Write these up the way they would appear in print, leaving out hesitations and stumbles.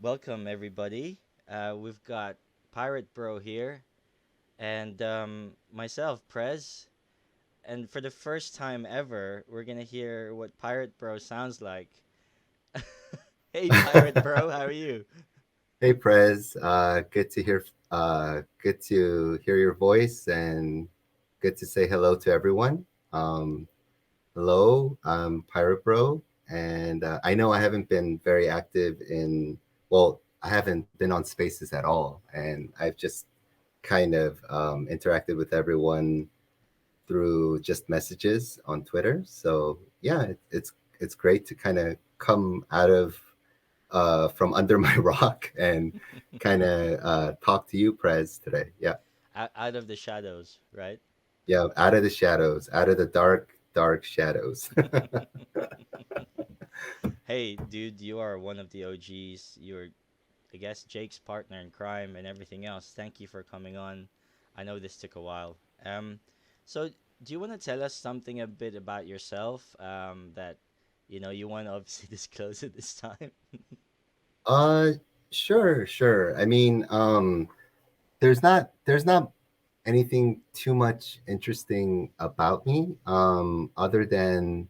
Welcome everybody. We've got Pirate Bro here and myself, Prez. And for the first time ever, we're gonna hear what Pirate Bro sounds like. Hey, Pirate Bro, how are you? Hey Prez, good to hear your voice and good to say hello to everyone. Um, Hello, I'm Pirate Bro, and I know I haven't been very active I haven't been on Spaces at all, and I've just kind of interacted with everyone through just messages on Twitter. So yeah, it's great to kind of come out of from under my rock and kind of talk to you, Prez, today. Yeah, Out of the shadows, right? yeah, out of the shadows, out of the dark shadows. Hey, dude, you are one of the OGs. You're, I guess, Jake's partner in crime and everything else. Thank you for coming on. I know this took a while. So do you want to tell us something a bit about yourself? That you want to obviously disclose at this time. uh, sure. I mean, there's not anything too much interesting about me, other than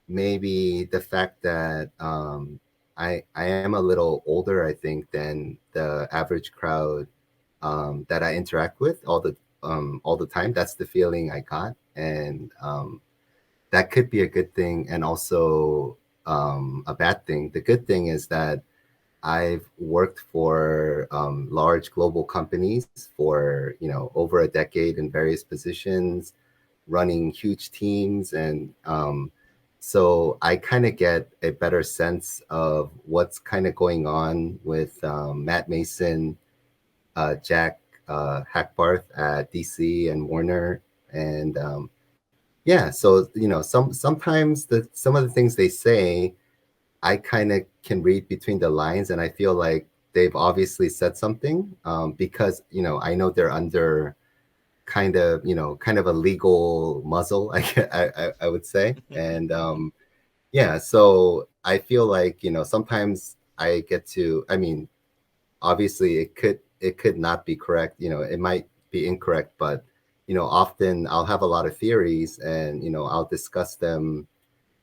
maybe the fact that I am a little older, I think, than the average crowd that I interact with all the time. That's the feeling I got, and that could be a good thing, and also a bad thing. The good thing is that I've worked for large global companies for over a decade in various positions, running huge teams, and so I kind of get a better sense of what's kind of going on with Matt Mason, Jack Hackbarth at DC and Warner, and yeah. So sometimes some of the things they say, I kind of can read between the lines, and I feel like they've obviously said something because I know they're under kind of a legal muzzle, I would say, and yeah. So I feel like sometimes I get to. I mean, obviously it could not be correct. It might be incorrect, but often I'll have a lot of theories, and I'll discuss them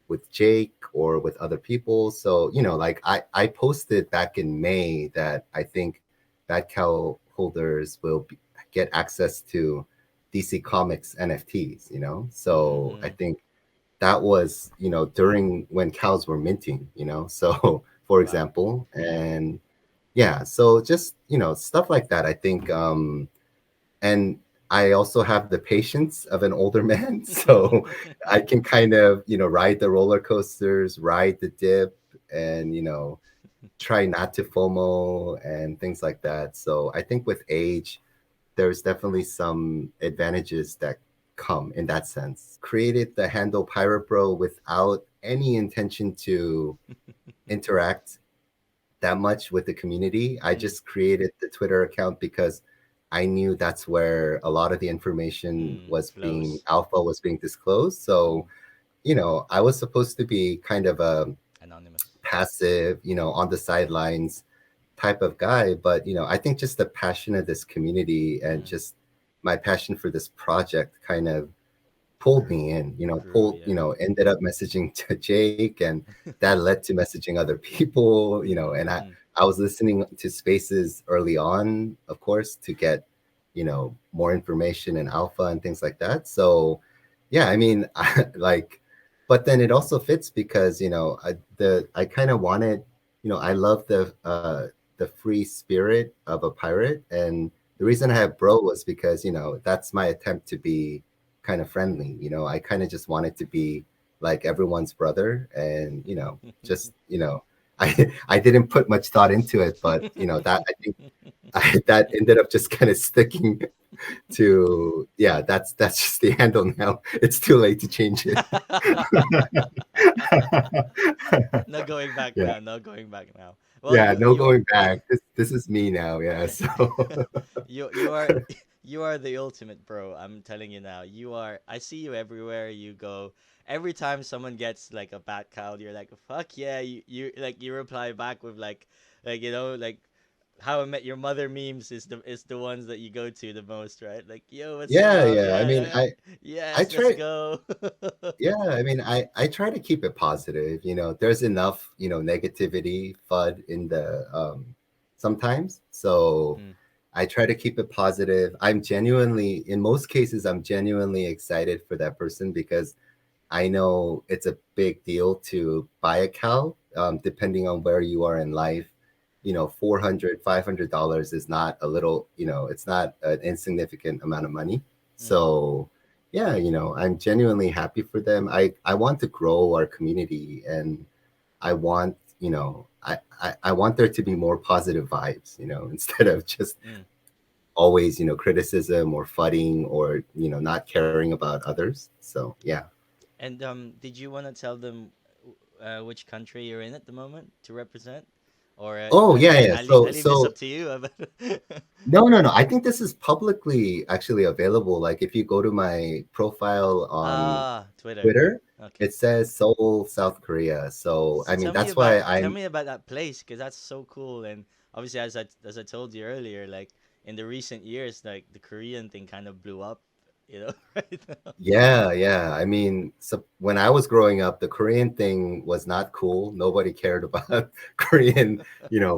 with Jake or with other people. So, like I posted back in May that I think Batcowl holders will get access to DC Comics NFTs. So I Mm-hmm. think that was, during when cows were minting, so for Wow. example, Yeah. and yeah, so just, stuff like that, I think. And I also have the patience of an older man, so I can kind of ride the roller coasters, ride the dip, and try not to FOMO and things like that. So I think with age, there's definitely some advantages that come in that sense. Created the handle Pirate Bro without any intention to interact that much with the community. I Mm, just created the Twitter account because I knew that's where a lot of the information flows. was being disclosed. Mm, So, I was supposed to be kind of a anonymous. passive, on the sidelines type of guy, but I think just the passion of this community and Mm, just my passion for this project kind of pulled grew. me in, Grew, yeah. ended up messaging to Jake, and that led to messaging other people, and Mm, I was listening to spaces early on, of course, to get, more information and alpha and things like that. So, yeah, I mean, like, but then it also fits because, I kind of wanted, I love the free spirit of a pirate. And the reason I have bro was because, that's my attempt to be kind of friendly. I kind of just wanted to be like everyone's brother, and just I didn't put much thought into it, but that I think that ended up just kind of sticking to. Yeah, that's just the handle now. It's too late to change it. No going back Yeah, now. No going back now. Well, yeah, you no you going back. This is me now. Yeah, so you are You are the ultimate bro. I'm telling you now. You are. I see you everywhere you go. Every time someone gets like a bat cowl, you're like, fuck yeah. You like you reply back with like like how I Met Your Mother memes is the ones that you go to the most, right? Like, yo, what's Yeah, up? yeah. I Yeah, mean, yeah, I yes, let's try. go. Yeah, I mean, I try to keep it positive. There's enough negativity, FUD in the sometimes. So Mm, I try to keep it positive. I'm genuinely, in most cases, I'm genuinely excited for that person because I know it's a big deal to buy a cow, depending on where you are in life. 400, $500 is not a little, it's not an insignificant amount of money. mm, So, yeah, I'm genuinely happy for them. I want to grow our community, and I want, I want there to be more positive vibes, instead of just mm. always, criticism or fudding or, not caring about others. So, yeah. And did you want to tell them which country you're in at the moment to represent, or Oh, yeah, yeah. I So, leave this so up to you? no, no, no. I think this is publicly actually available. Like if you go to my profile on Twitter. Twitter, Okay. it says Seoul, South Korea. So, So I mean, that's why tell I'm, me about that place because that's so cool. And obviously, as I told you earlier, like in the recent years, like the Korean thing kind of blew up, right now. yeah, yeah. I mean, so when I was growing up, the Korean thing was not cool. Nobody cared about Korean,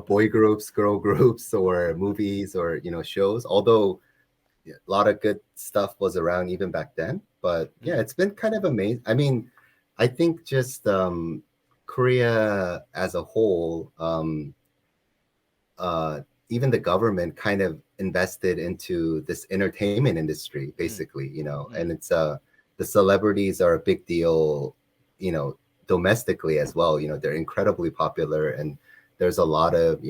boy groups, girl groups, or movies or, shows. Although a lot of good stuff was around even back then. But yeah, Mm, it's been kind of amazing. I mean, I think just Korea as a whole, uh, even the government kind of invested into this entertainment industry, mm, basically, and mm, the celebrities are a big deal, you know, domestically as well. They're incredibly popular, and there's a lot of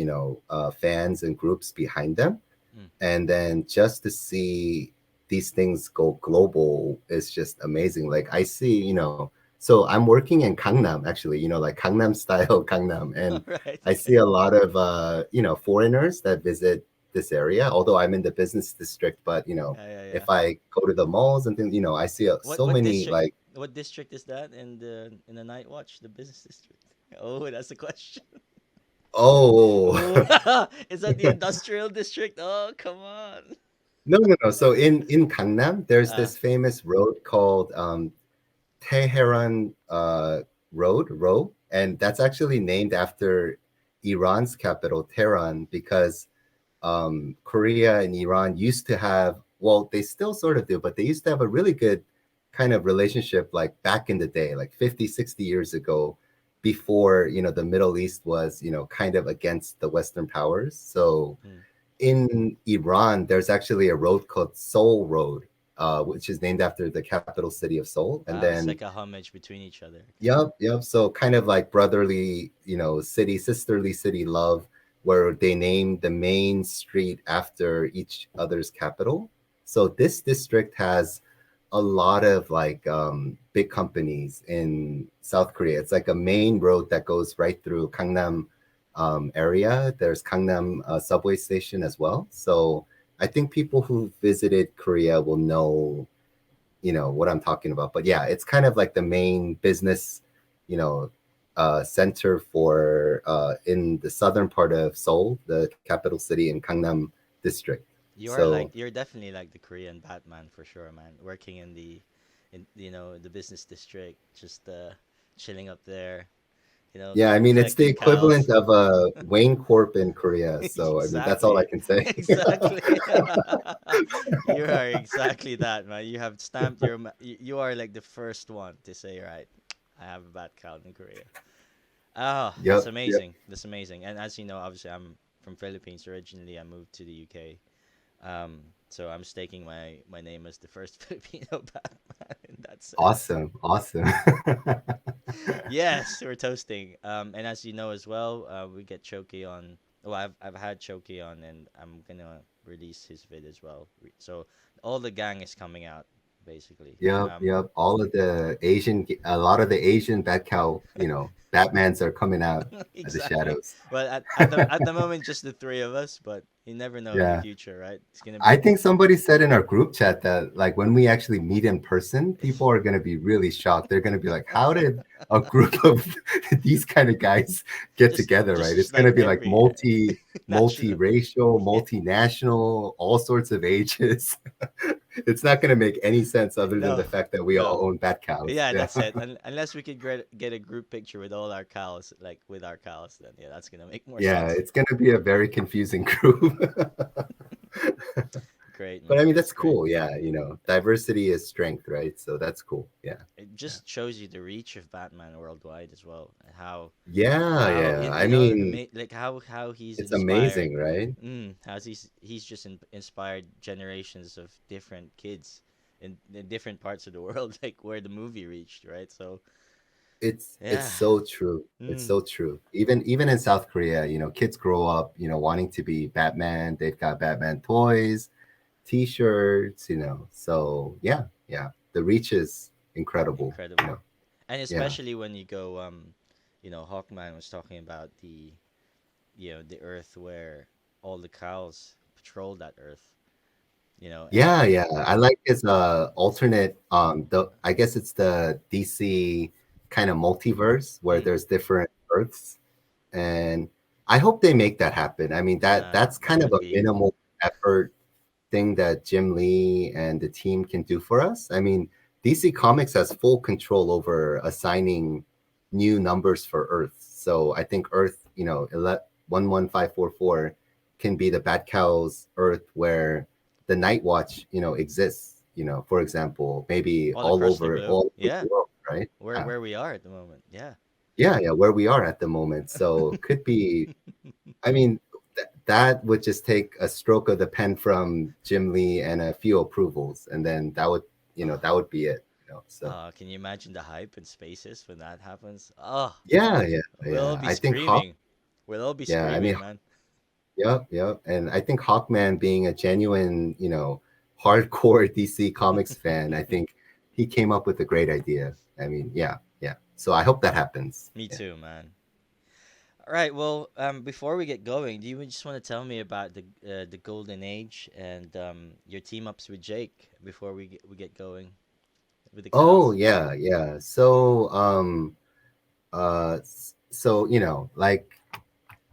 fans and groups behind them, mm. and then just to see these things go global is just amazing. Like I see, so I'm working in Gangnam actually, like Gangnam style Gangnam, All and right. I Okay. see a lot of foreigners that visit this area. Although I'm in the business district, but Yeah, yeah, yeah. if I go to the malls and things, I see What so what many district? like, What district is that in the night watch? The business district. Oh, that's the question. oh. Oh, is that the industrial district? Oh, come on. No, no, no. So in Gangnam, there's Ah, this famous road called Tehran Road, and that's actually named after Iran's capital, Tehran, because Korea and Iran used to have, well, they still sort of do, but they used to have a really good kind of relationship like back in the day, like 50, 60 years ago, before, the Middle East was, kind of against the Western powers. So mm. in Iran, there's actually a road called Seoul Road, which is named after the capital city of Seoul. And Wow, it's then, like a homage between each other. Okay. yep, yep. So kind of like brotherly, city, sisterly city love, where they name the main street after each other's capital. So this district has a lot of like big companies in South Korea. It's like a main road that goes right through Gangnam area. There's Gangnam subway station as well. So I think people who visited Korea will know, what I'm talking about. But yeah, it's kind of like the main business, you know, center for in the southern part of Seoul, the capital city in Gangnam district. So You're definitely like the Korean Batman for sure, man. Working in in the business district, just chilling up there, yeah, I mean it's the collecting equivalent cows. of Wayne Corp in Korea. So I mean that's all I Exactly. can say. Exactly. You are exactly that, man. You have stamped you are like the first one to say, right, I have a bat cow in Korea. Oh, that's Yep, yep. amazing. That's amazing. And as you know, obviously I'm from Philippines originally. I moved to the UK. So I'm staking my name as the first Filipino Batman in that sense. Awesome, awesome. Yes, we're toasting. And as you know as well, we get Choki on. Well, I've had Choki on, and I'm gonna release his vid as well. So all the gang is coming out. basically. Yep, yep. All of the Asian, a lot of the Asian Batcow, Batmans are coming out of the Exactly. shadows. Well, at the moment, just the three of us, but you never know in the Yeah. future, right? It's gonna I be. think somebody said in our group chat that like when we actually meet in person, people are going to be really shocked. They're going to be like, "How did a group of these kind of guys get just together?" Right? It's just going like to be like every national. multiracial, Yeah. multinational, all sorts of ages. It's not going to make any sense other than the No, fact that we no. all own bat cows. Yeah, Yeah. that's it. Unless we could get a group picture with all our cows, like with our cows, then yeah, that's gonna make more Yeah, sense. it's going to be a very confusing group. Great, But I man. mean, That's that's great. cool. Yeah, diversity is strength, right? So that's cool. Yeah. It Yeah. just shows you the reach of Batman worldwide as well, and Yeah, how yeah. I you know mean, like how he's it's inspired. amazing, right? How's he's just inspired generations of different kids in different parts of the world, like where the movie reached, right? So It's yeah. so true. It's Mm, so true. Even in South Korea, kids grow up, wanting to be Batman. They've got Batman toys, T-shirts, So yeah, yeah. The reach is incredible, incredible. And Yeah. especially when you go Hawkman was talking about the earth where all the cows patrol that earth, and Yeah, yeah. I like his alternate the I guess it's the DC kind of multiverse where mm, there's different Earths, and I hope they make that happen. I mean, that's that kind of would a be minimal effort thing that Jim Lee and the team can do for us. I mean, DC Comics has full control over assigning new numbers for Earth. So I think Earth, 11544 can be the Batcowls Earth where the Night Watch, exists. For example, maybe all across the globe. all over Yeah, the world, right? where we are at the moment. Yeah. Yeah, yeah, where we are at the moment. So could be, I mean, that would just take a stroke of the pen from Jim Lee and a few approvals, and then that would be it. So Can you imagine the hype in spaces when that happens? Oh, yeah, yeah, we'll all yeah. be I think Hawk. screaming. We'll all be Yeah, I mean, screaming, man. yep, yep. And I think Hawkman being a genuine, hardcore DC Comics fan, I think he came up with a great idea. I mean, yeah, yeah. So I hope that happens. Me Yeah. too, man. All right. Well, before we get going, do you just want to tell me about the golden age and your team ups with Jake before we get going with the Oh cows? yeah, yeah. So like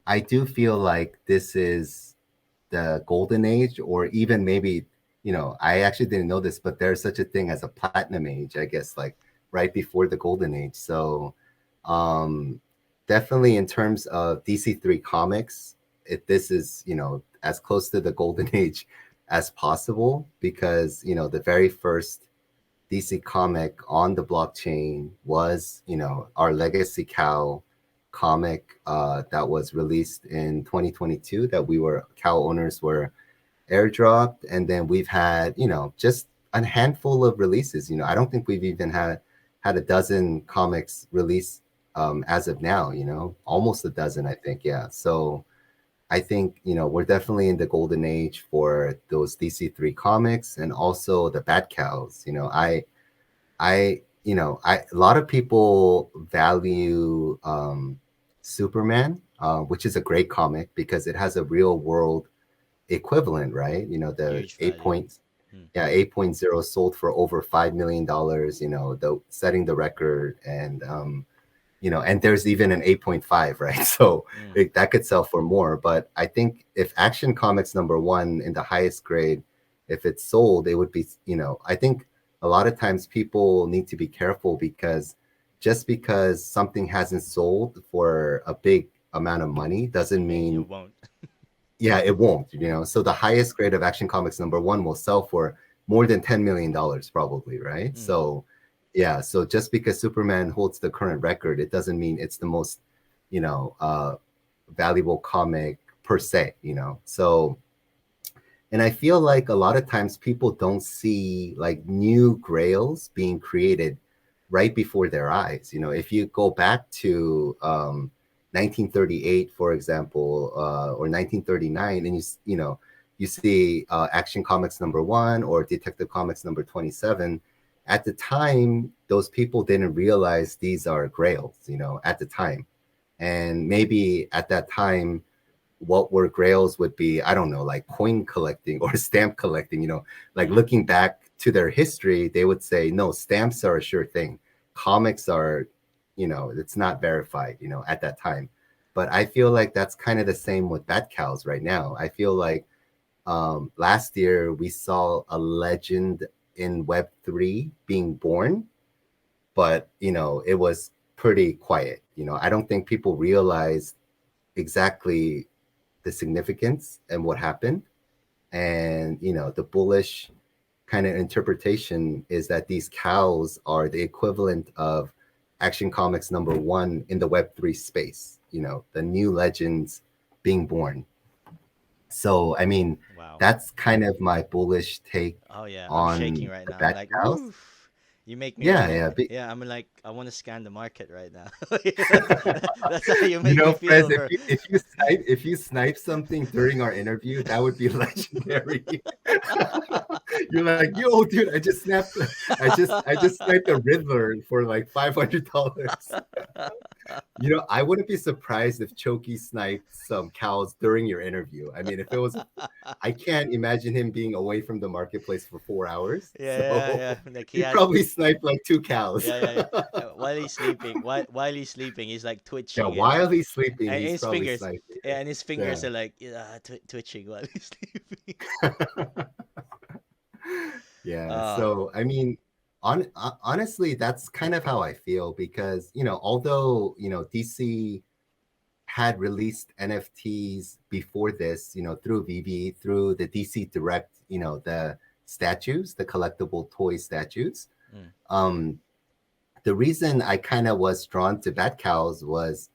I do feel like this is the golden age, or even maybe, I actually didn't know this, but there's such a thing as a platinum age, I guess, like right before the golden age. So um definitely in terms of DC3 comics, this is, as close to the golden age as possible, because, the very first DC comic on the blockchain was, our Legacy Cow comic that was released in 2022 that Cow owners were airdropped. And then we've had, just a handful of releases. I don't think we've even had a dozen comics released as of now, almost a dozen, I think. Yeah. So I think, we're definitely in the golden age for those DC3 comics, and also the Bat Cows. A lot of people value Superman, which is a great comic because it has a real world equivalent, right? The Huge value. Hmm. 8.0 sold for over $5 million, the setting the record. And and there's even an 8.5, right? So Mm. that could sell for more. But I think if Action Comics #1 in the highest grade, if it's sold, it would be, I think a lot of times people need to be careful, because just because something hasn't sold for a big amount of money Doesn't doesn't mean you mean, won't. yeah, it won't. So the highest grade of Action Comics #1 will sell for more than $10 million probably, right? Mm. So yeah, so just because Superman holds the current record, it doesn't mean it's the most, you know, uh, valuable comic per se. So, and I feel like a lot of times people don't see like new grails being created right before their eyes. If you go back to 1938, for example, or 1939, and you see Action Comics #1 or Detective Comics #27. At the time, those people didn't realize these are grails, at the time. And maybe at that time, what were grails would be, I don't know, like coin collecting or stamp collecting, like looking back to their history, they would say, no, stamps are a sure thing. Comics are, it's not verified, at that time. But I feel like that's kind of the same with Batcowls right now. I feel like last year we saw a legend in Web3 being born, but, it was pretty quiet. I don't think people realized exactly the significance and what happened. And, the bullish kind of interpretation is that these cows are the equivalent of Action Comics #1 in the Web3 space, the new legends being born. So, I mean, Wow. that's kind of my bullish take Oh yeah, I'm shaking on right the now. I'm bad like, cows. woof. You make me Yeah, wanna. yeah. Yeah, I'm like, I wanna scan the market right now. That's how you You make me know, Fred, feel, bro. if you snipe something during our interview, that would be legendary. You're like, yo, dude, I just sniped a Riddler for like $500. I wouldn't be surprised if Choki sniped some cows during your interview. I mean, if it was, I can't imagine him being away from the marketplace for 4 hours. Yeah, yeah, So yeah. Like he he has. probably sniped like 2 cows. Yeah, yeah, yeah. While he's sleeping, while he's sleeping, he's like Yeah, twitching, while he's sleeping, and he's his probably fingers, sniping. yeah, and his fingers Yeah. are like twitching while he's sleeping. Yeah. Ah, So, I mean, honestly, that's kind of how I feel because, although, DC had released NFTs before this, through VV, through the DC Direct, the statues, the collectible toy statues. mm, Um, the reason I kind of was drawn to Batcowls was,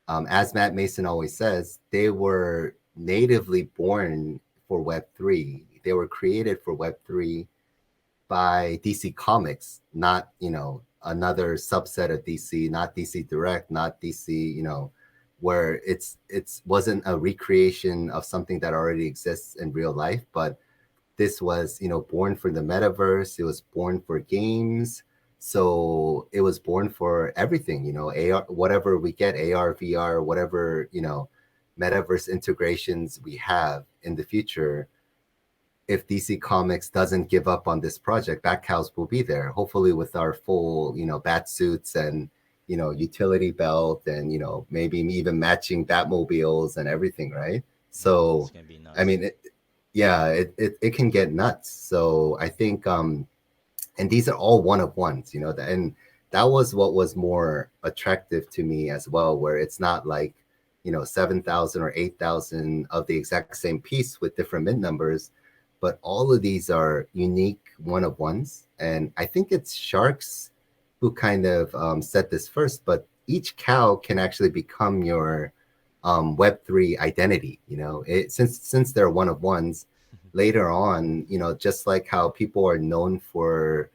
as Matt Mason always says, they were natively born for Web3. They were created for Web3 by DC Comics, not, another subset of DC, not DC Direct, not DC, where it's wasn't a recreation of something that already exists in real life, but this was, born for the metaverse. It was born for games. So it was born for everything, AR, whatever we get, AR, VR, whatever, metaverse integrations we have in the future. If DC Comics doesn't give up on this project, Batcowls will be there, hopefully with our full, bat suits and, utility belt and, maybe even matching Batmobiles and everything, right? it's So, gonna be I nuts. mean, yeah, it can get nuts. So I think, and these are all one of ones, and that was what was more attractive to me as well, where it's not like, 7,000 or 8,000 of the exact same piece with different mint numbers, but all of these are unique one of ones. And I think it's Sharks who kind of said this first, but each cow can actually become your Web3 identity. Since they're one of ones, later on, just like how people are known for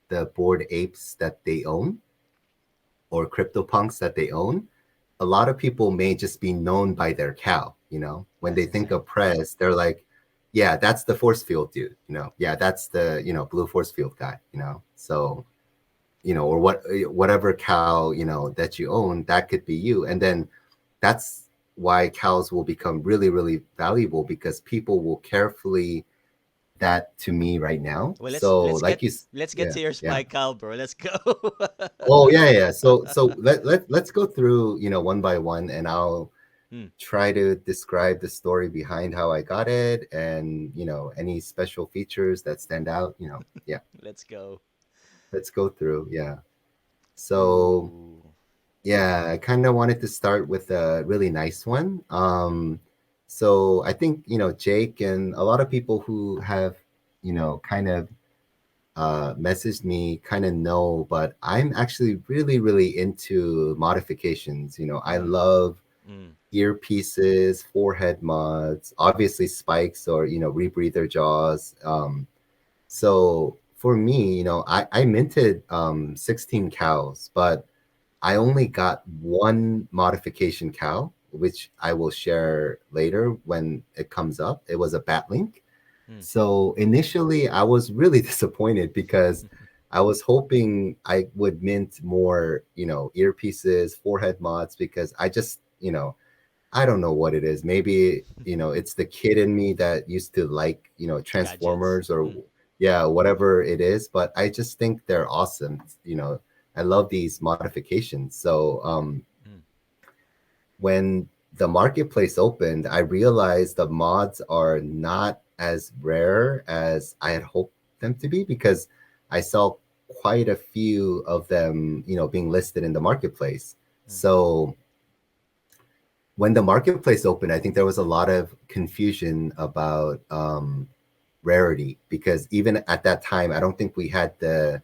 the bored apes that they own or CryptoPunks that they own, a lot of people may just be known by their cow. When That's they think insane. of Prez, they're like, yeah, that's the force field dude. Yeah, that's the blue force field guy. So or whatever cow that you own, that could be you. And then that's why cows will become really, really valuable, because people will carefully that to me right now. Well, So like let's get yeah, to your yeah. spy cow, bro. Let's go. Oh yeah, yeah. So let's go through, one by one, and I'll Hmm, try to describe the story behind how I got it, and any special features that stand out. Yeah. let's go. Let's go through. Yeah. So Ooh. yeah, I kind of wanted to start with a really nice one. So I think, Jake and a lot of people who have, kind of messaged me kind of know, but I'm actually really, really into modifications. I Mm, love mm, earpieces, forehead mods, obviously spikes or, rebreather jaws. So for me, I minted 16 cows, but I only got one modification cow, which I will share later when it comes up. It was a bat link. Mm. So initially, I was really disappointed because I was hoping I would mint more, earpieces, forehead mods, because I just, I don't know what it is. Maybe, it's the kid in me that used to like, Gadgets. Transformers or Mm. yeah, whatever it is. But I just think they're awesome. I love these modifications. So Mm. when the marketplace opened, I realized the mods are not as rare as I had hoped them to be, because I saw quite a few of them, being listed in the marketplace. Mm. So when the marketplace opened, I think there was a lot of confusion about rarity, because even at that time, I don't think we had the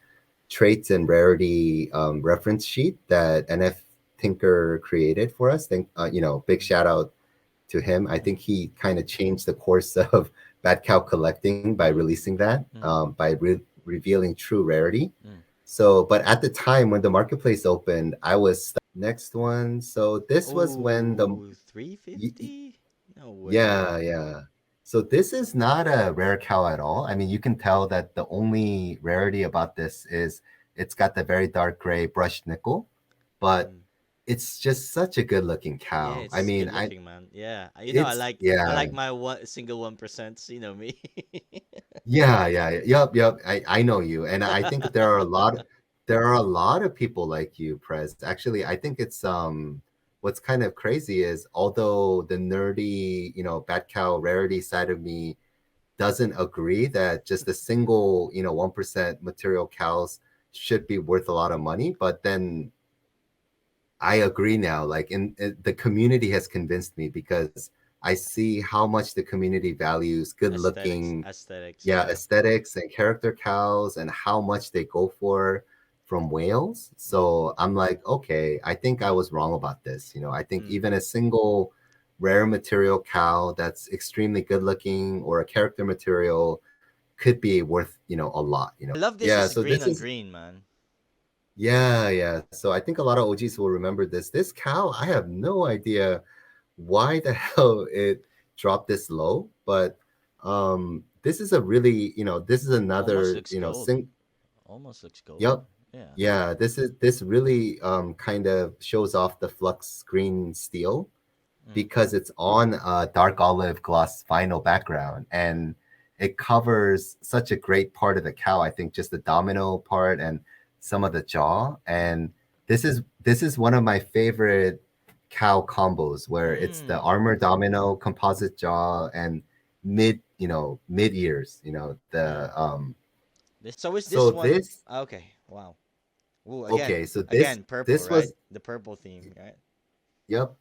traits and rarity reference sheet that NF Tinker created for us. Big Mm. shout out to him. I think Mm. he kind of changed the course of Bad Cow collecting by Mm. releasing that, Mm. by revealing true rarity. Mm. So, but at the time when the marketplace opened, I was next one. So this was when Oh, y- 350? No way. yeah, yeah. So this is not a rare cow at all. I mean, you can tell that the only rarity about this is it's got the very dark gray brushed nickel, but Mm. it's just such a good looking Yeah, cow. I it's mean, good looking, man. Yeah, it's I yeah, like my one single 1%. You know me. yeah. Yep. I know you, and I think there are a lot of people like you, Prez. Actually, I think it's what's kind of crazy is, although the nerdy, Bat Cow rarity side of me doesn't agree that just a single, 1% material cows should be worth a lot of money. But then I agree now. Like the community has convinced me, because I see how much the community values good looking, Aesthetics. yeah, Yeah. aesthetics and character cows, and how much they go for from whales. Mm. So I'm like, okay, I think I was wrong about this. I think Mm. even a single rare material cow that's extremely good looking, or a character material, could be worth, a lot. I love this. Yeah, Is so green this on is green, man. yeah. So I think a lot of OGs will remember this. This cow, I have no idea why the hell it dropped this low, but this is a really, this is Almost another, looks gold. Almost looks gold. yep. Yeah. Yeah, this really kind of shows off the flux green steel, Mm. because it's on a dark olive gloss vinyl background, and it covers such a great part of the cow. I think just the domino part and some of the jaw. Mm. And this is one of my favorite cow combos, where it's the Mm. armor domino, composite jaw, and mid ears. Yeah. So is So this one? this Okay. Wow. Ooh, okay. So again, purple, this right? was The purple theme, right? Yep.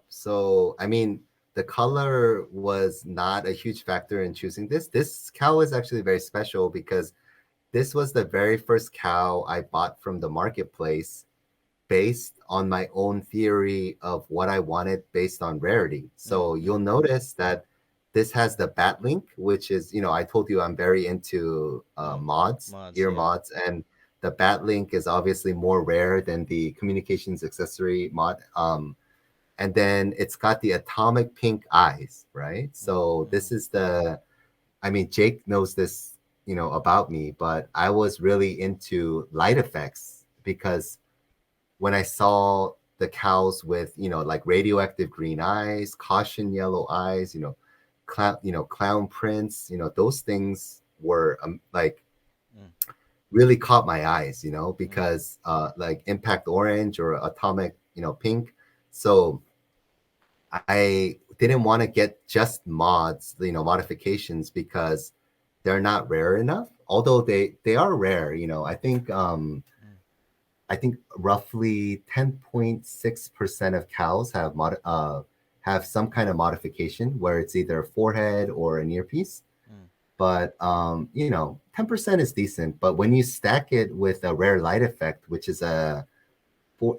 So, I mean, the color was not a huge factor in choosing this. This cow is actually very special, because this was the very first cow I bought from the marketplace based on my own theory of what I wanted based on rarity. Mm. So you'll Mm. notice that this has the bat link, which is, I told you I'm very into Mm. mods, Mods, ear yeah. mods, and the bat link is obviously more rare than the communications accessory mod. And then it's got the atomic pink eyes, right? Mm. So this Mm. is I mean, Jake knows this, about me, but I was really into light effects, because when I saw the cows with, like radioactive green eyes, caution yellow eyes, clown prints, those things were like Mm. really caught my eyes, Mm. because like impact orange or atomic, pink. So I didn't want to get just mods, modifications, because they're not rare enough. Although they are rare, Mm. I think roughly 10.6% of cows have some kind of modification, where it's either a forehead or an earpiece. Mm. But 10% is decent. But when you stack it with a rare light effect, which is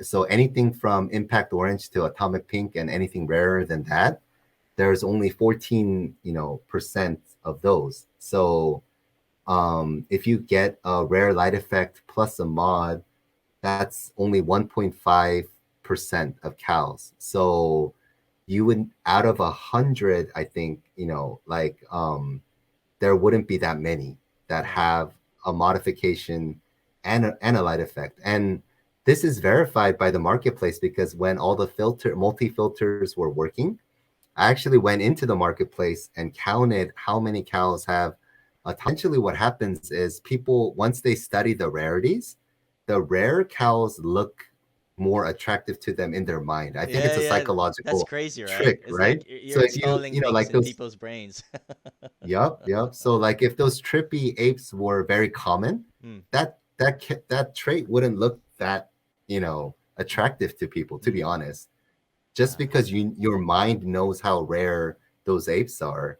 so anything from impact orange to atomic pink, and anything rarer than that, there's only 14 percent of those. So if you get a rare light effect plus a mod, that's only 1.5% of cows. So you would, out of 100, I think, like there wouldn't be that many that Yeah. have a modification and a light effect. And this is verified by the marketplace because when all the multi filters were working, I actually went into the marketplace and counted how many cows have. Essentially, what happens is people, once they study the rarities, the rare cows look more attractive to them in their mind. I think Yeah, it's a yeah. That's psychological crazy, right? trick, It's right? like you're So if you, installing things like in those, people's brains. yep, yep. So like if those trippy apes were very common, Mm, that trait wouldn't look that, mm, attractive to people, to be mm. honest. Just Uh-huh. because your mind knows how rare those apes are,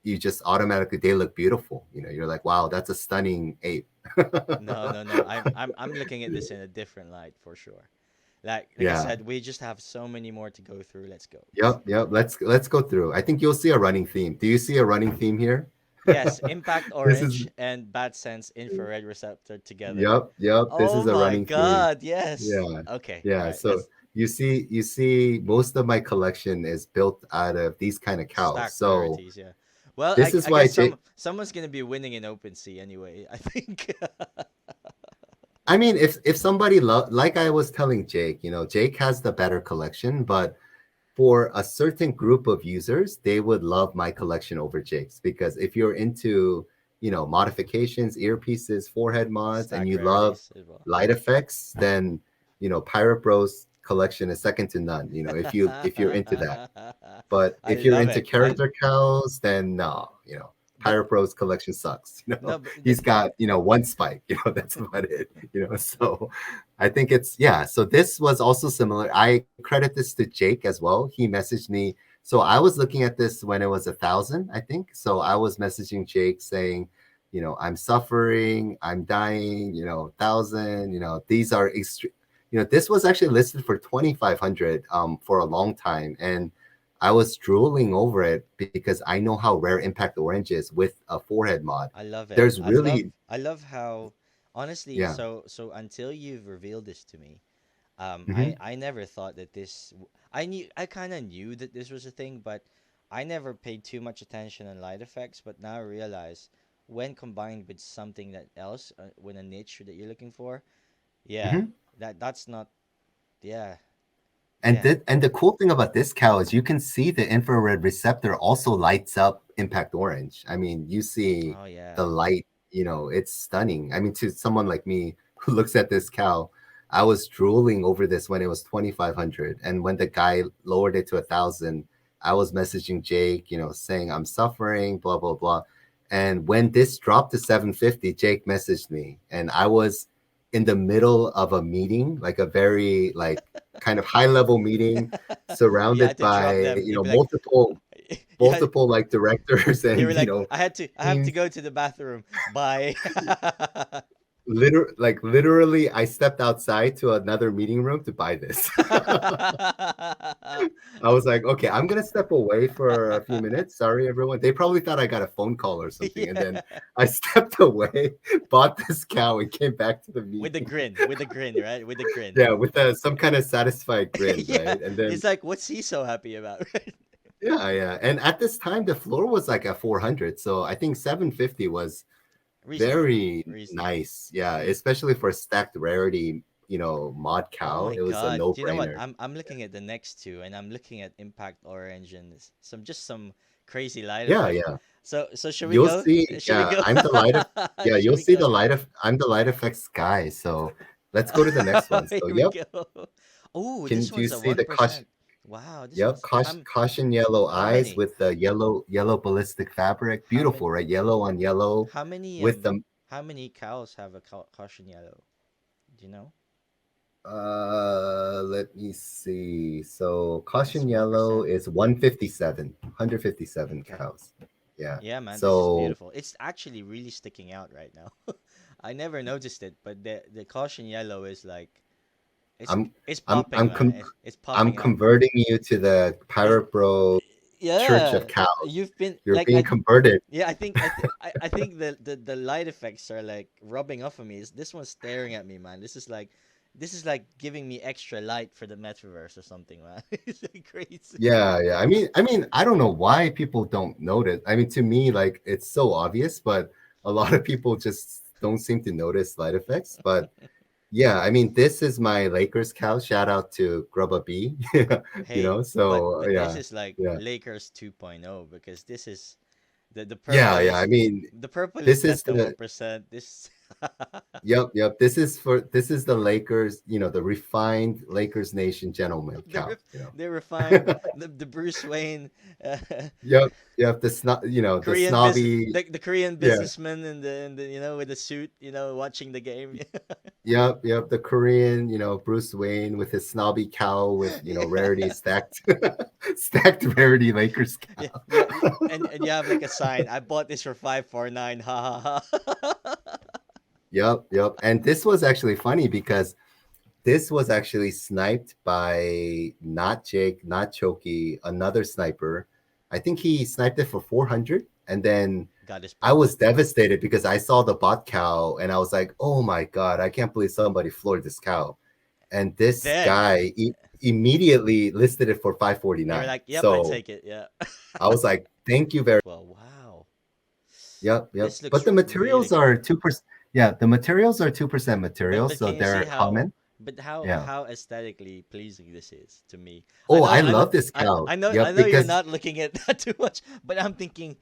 you just automatically they look beautiful. You're like, wow, that's a stunning ape. No, no, no. I'm looking at this in a different light for sure. Like I Yeah. said, we just have so many more to go through. Let's go. Yep. Yep. Let's go through. I think you'll see a running theme. Do you see a running theme here? Yes, impact This is orange and bad sense infrared receptor together. Yep. Yep. This Oh is a my running theme. god, yes. Yeah. Okay, all Yeah. right. So Let's you see most of my collection is built out of these kind of cows. stack So rarities, yeah. Well, this is I why guess Jake. someone's gonna be winning in OpenSea anyway. I think. I mean, if somebody like I was telling Jake, Jake has the better collection, but for a certain group of users, they would love my collection over Jake's because if you're into, modifications, earpieces, forehead mods, and Stack you love rarities as well. light effects, then Pirate Bro's collection is second to none. If you're into that. But I if you're love into it. I character cows, then no, but Pirate Bro's collection sucks. no, but He's got, one spike, that's about it, So I think yeah. So this was also similar. I credit this to Jake as well. He messaged me. So I was looking at this when it was 1,000, I think. So I was messaging Jake saying, I'm suffering, I'm dying, 1,000, these are extreme. This was actually listed for 2,500 for a long time. And I was drooling over it because I know how rare Impact Orange is with a forehead mod. I love it. There's really, I love how honestly, yeah. so until you've revealed this to me, Hmm. I never thought that I kind of knew that this was a thing, but I never paid too much attention on light effects, but now I realize when combined with something that else, with a niche that you're looking for, yeah, Hmm. that's not, yeah, And yeah. the cool thing about this cow is you can see the infrared receptor also lights up Impact Orange. I mean, you see Oh yeah. the light, it's stunning. I mean, to someone like me who looks at this cow, I was drooling over this when it was 2,500. And when the guy lowered it to 1,000, I was messaging Jake, saying I'm suffering, blah, blah, blah. And when this dropped to 750, Jake messaged me and I was in the middle of a meeting, like a very like kind of high level meeting You had surrounded to drop by them. You'd be like, multiple you had, multiple like directors they were and like, I have to teams. go to the bathroom. Bye. Literally, I stepped outside to another meeting room to buy this. I was like, okay, I'm gonna step away for a few minutes. Sorry, everyone. They probably thought I got a phone call or something, and Yeah. then I stepped away, bought this cow, and came back to the meeting. With a grin, right? With a grin. Yeah, with some kind of satisfied grin, Yeah. right? And then It's like, what's he so happy about? Right? yeah, yeah. And at this time, the floor was like a 400, so I think 750 was Reasonable. very Reasonable. nice. Yeah, Mm. especially for stacked rarity, mod Oh cow. my It was a god. Do you know what? no-brainer. I'm looking at the next two and I'm looking at Impact Orange and some crazy light Yeah, effect. yeah. So should we You'll go? see. Should we Yeah, go? I'm the light of. Yeah, Should you'll we see go? the light of. I'm the light effects guy. So let's go to the next one. So Here we yep. go. Oh, Can this do you one's a see the caution? 1%. Wow, this Yep, one's caution yellow how eyes many? with the yellow ballistic fabric. How many Beautiful, right? Yellow on yellow how many with um the how many cows have a caution yellow? Do you know? let me see. So It's caution yellow 1%. is 157, 157 Okay. cows. Yeah. Yeah, man, this is So beautiful. It's actually really sticking out right now. I never noticed it, but the caution yellow is like I'm it's I'm popping, I'm man. com- It's I'm popping out. converting you to the Is Pirate Bro Church yeah, of Cows. you've been You're like being converted. yeah, I think the light effects are like rubbing off of me. This one's staring at me, man. This is like this is like giving me extra light for the metaverse or something, man. It's like crazy. Yeah, yeah. I mean, I don't know why people don't notice. I mean, to me, like it's so obvious, but a lot of people just don't seem to notice light effects. But yeah, I mean, this is my Lakers cow. Shout out to Grubba B. Hey, So but this yeah, is like yeah, Lakers 2.0 because this is the yeah, purple yeah. I is mean, is this less is than the 1%. This yep. This is the Lakers. The refined Lakers Nation gentleman they cow. they refined the Bruce Wayne Yep, yep. The Korean business snobby. the Korean Yeah, businessman in the with the suit, watching the game. yep. The Korean, Bruce Wayne with his snobby cow with, Yeah. rarity stacked, stacked rarity Lakers Yeah, cow. yeah, and you have like a sign. I bought this for 549. Ha ha ha. Yep. And this was actually funny because this was actually sniped by not Jake, not Choki, another sniper. I think he sniped it for 400. And then Got his I was profit. devastated because I saw the bot cow and I was like, oh my God, I can't believe somebody floored this cow. And this Then guy immediately listed it for you're 549. like, "Yep, I So take it." Yeah. I was like, thank you very. Well, wow. Yep. This But looks the really materials are cool. 2%. Yeah, the materials are 2% But materials, so can you see they're how common. Yeah. how aesthetically pleasing this is to me? Oh, I love this cow. I Yep, know you're because not looking at that too much, but I'm thinking,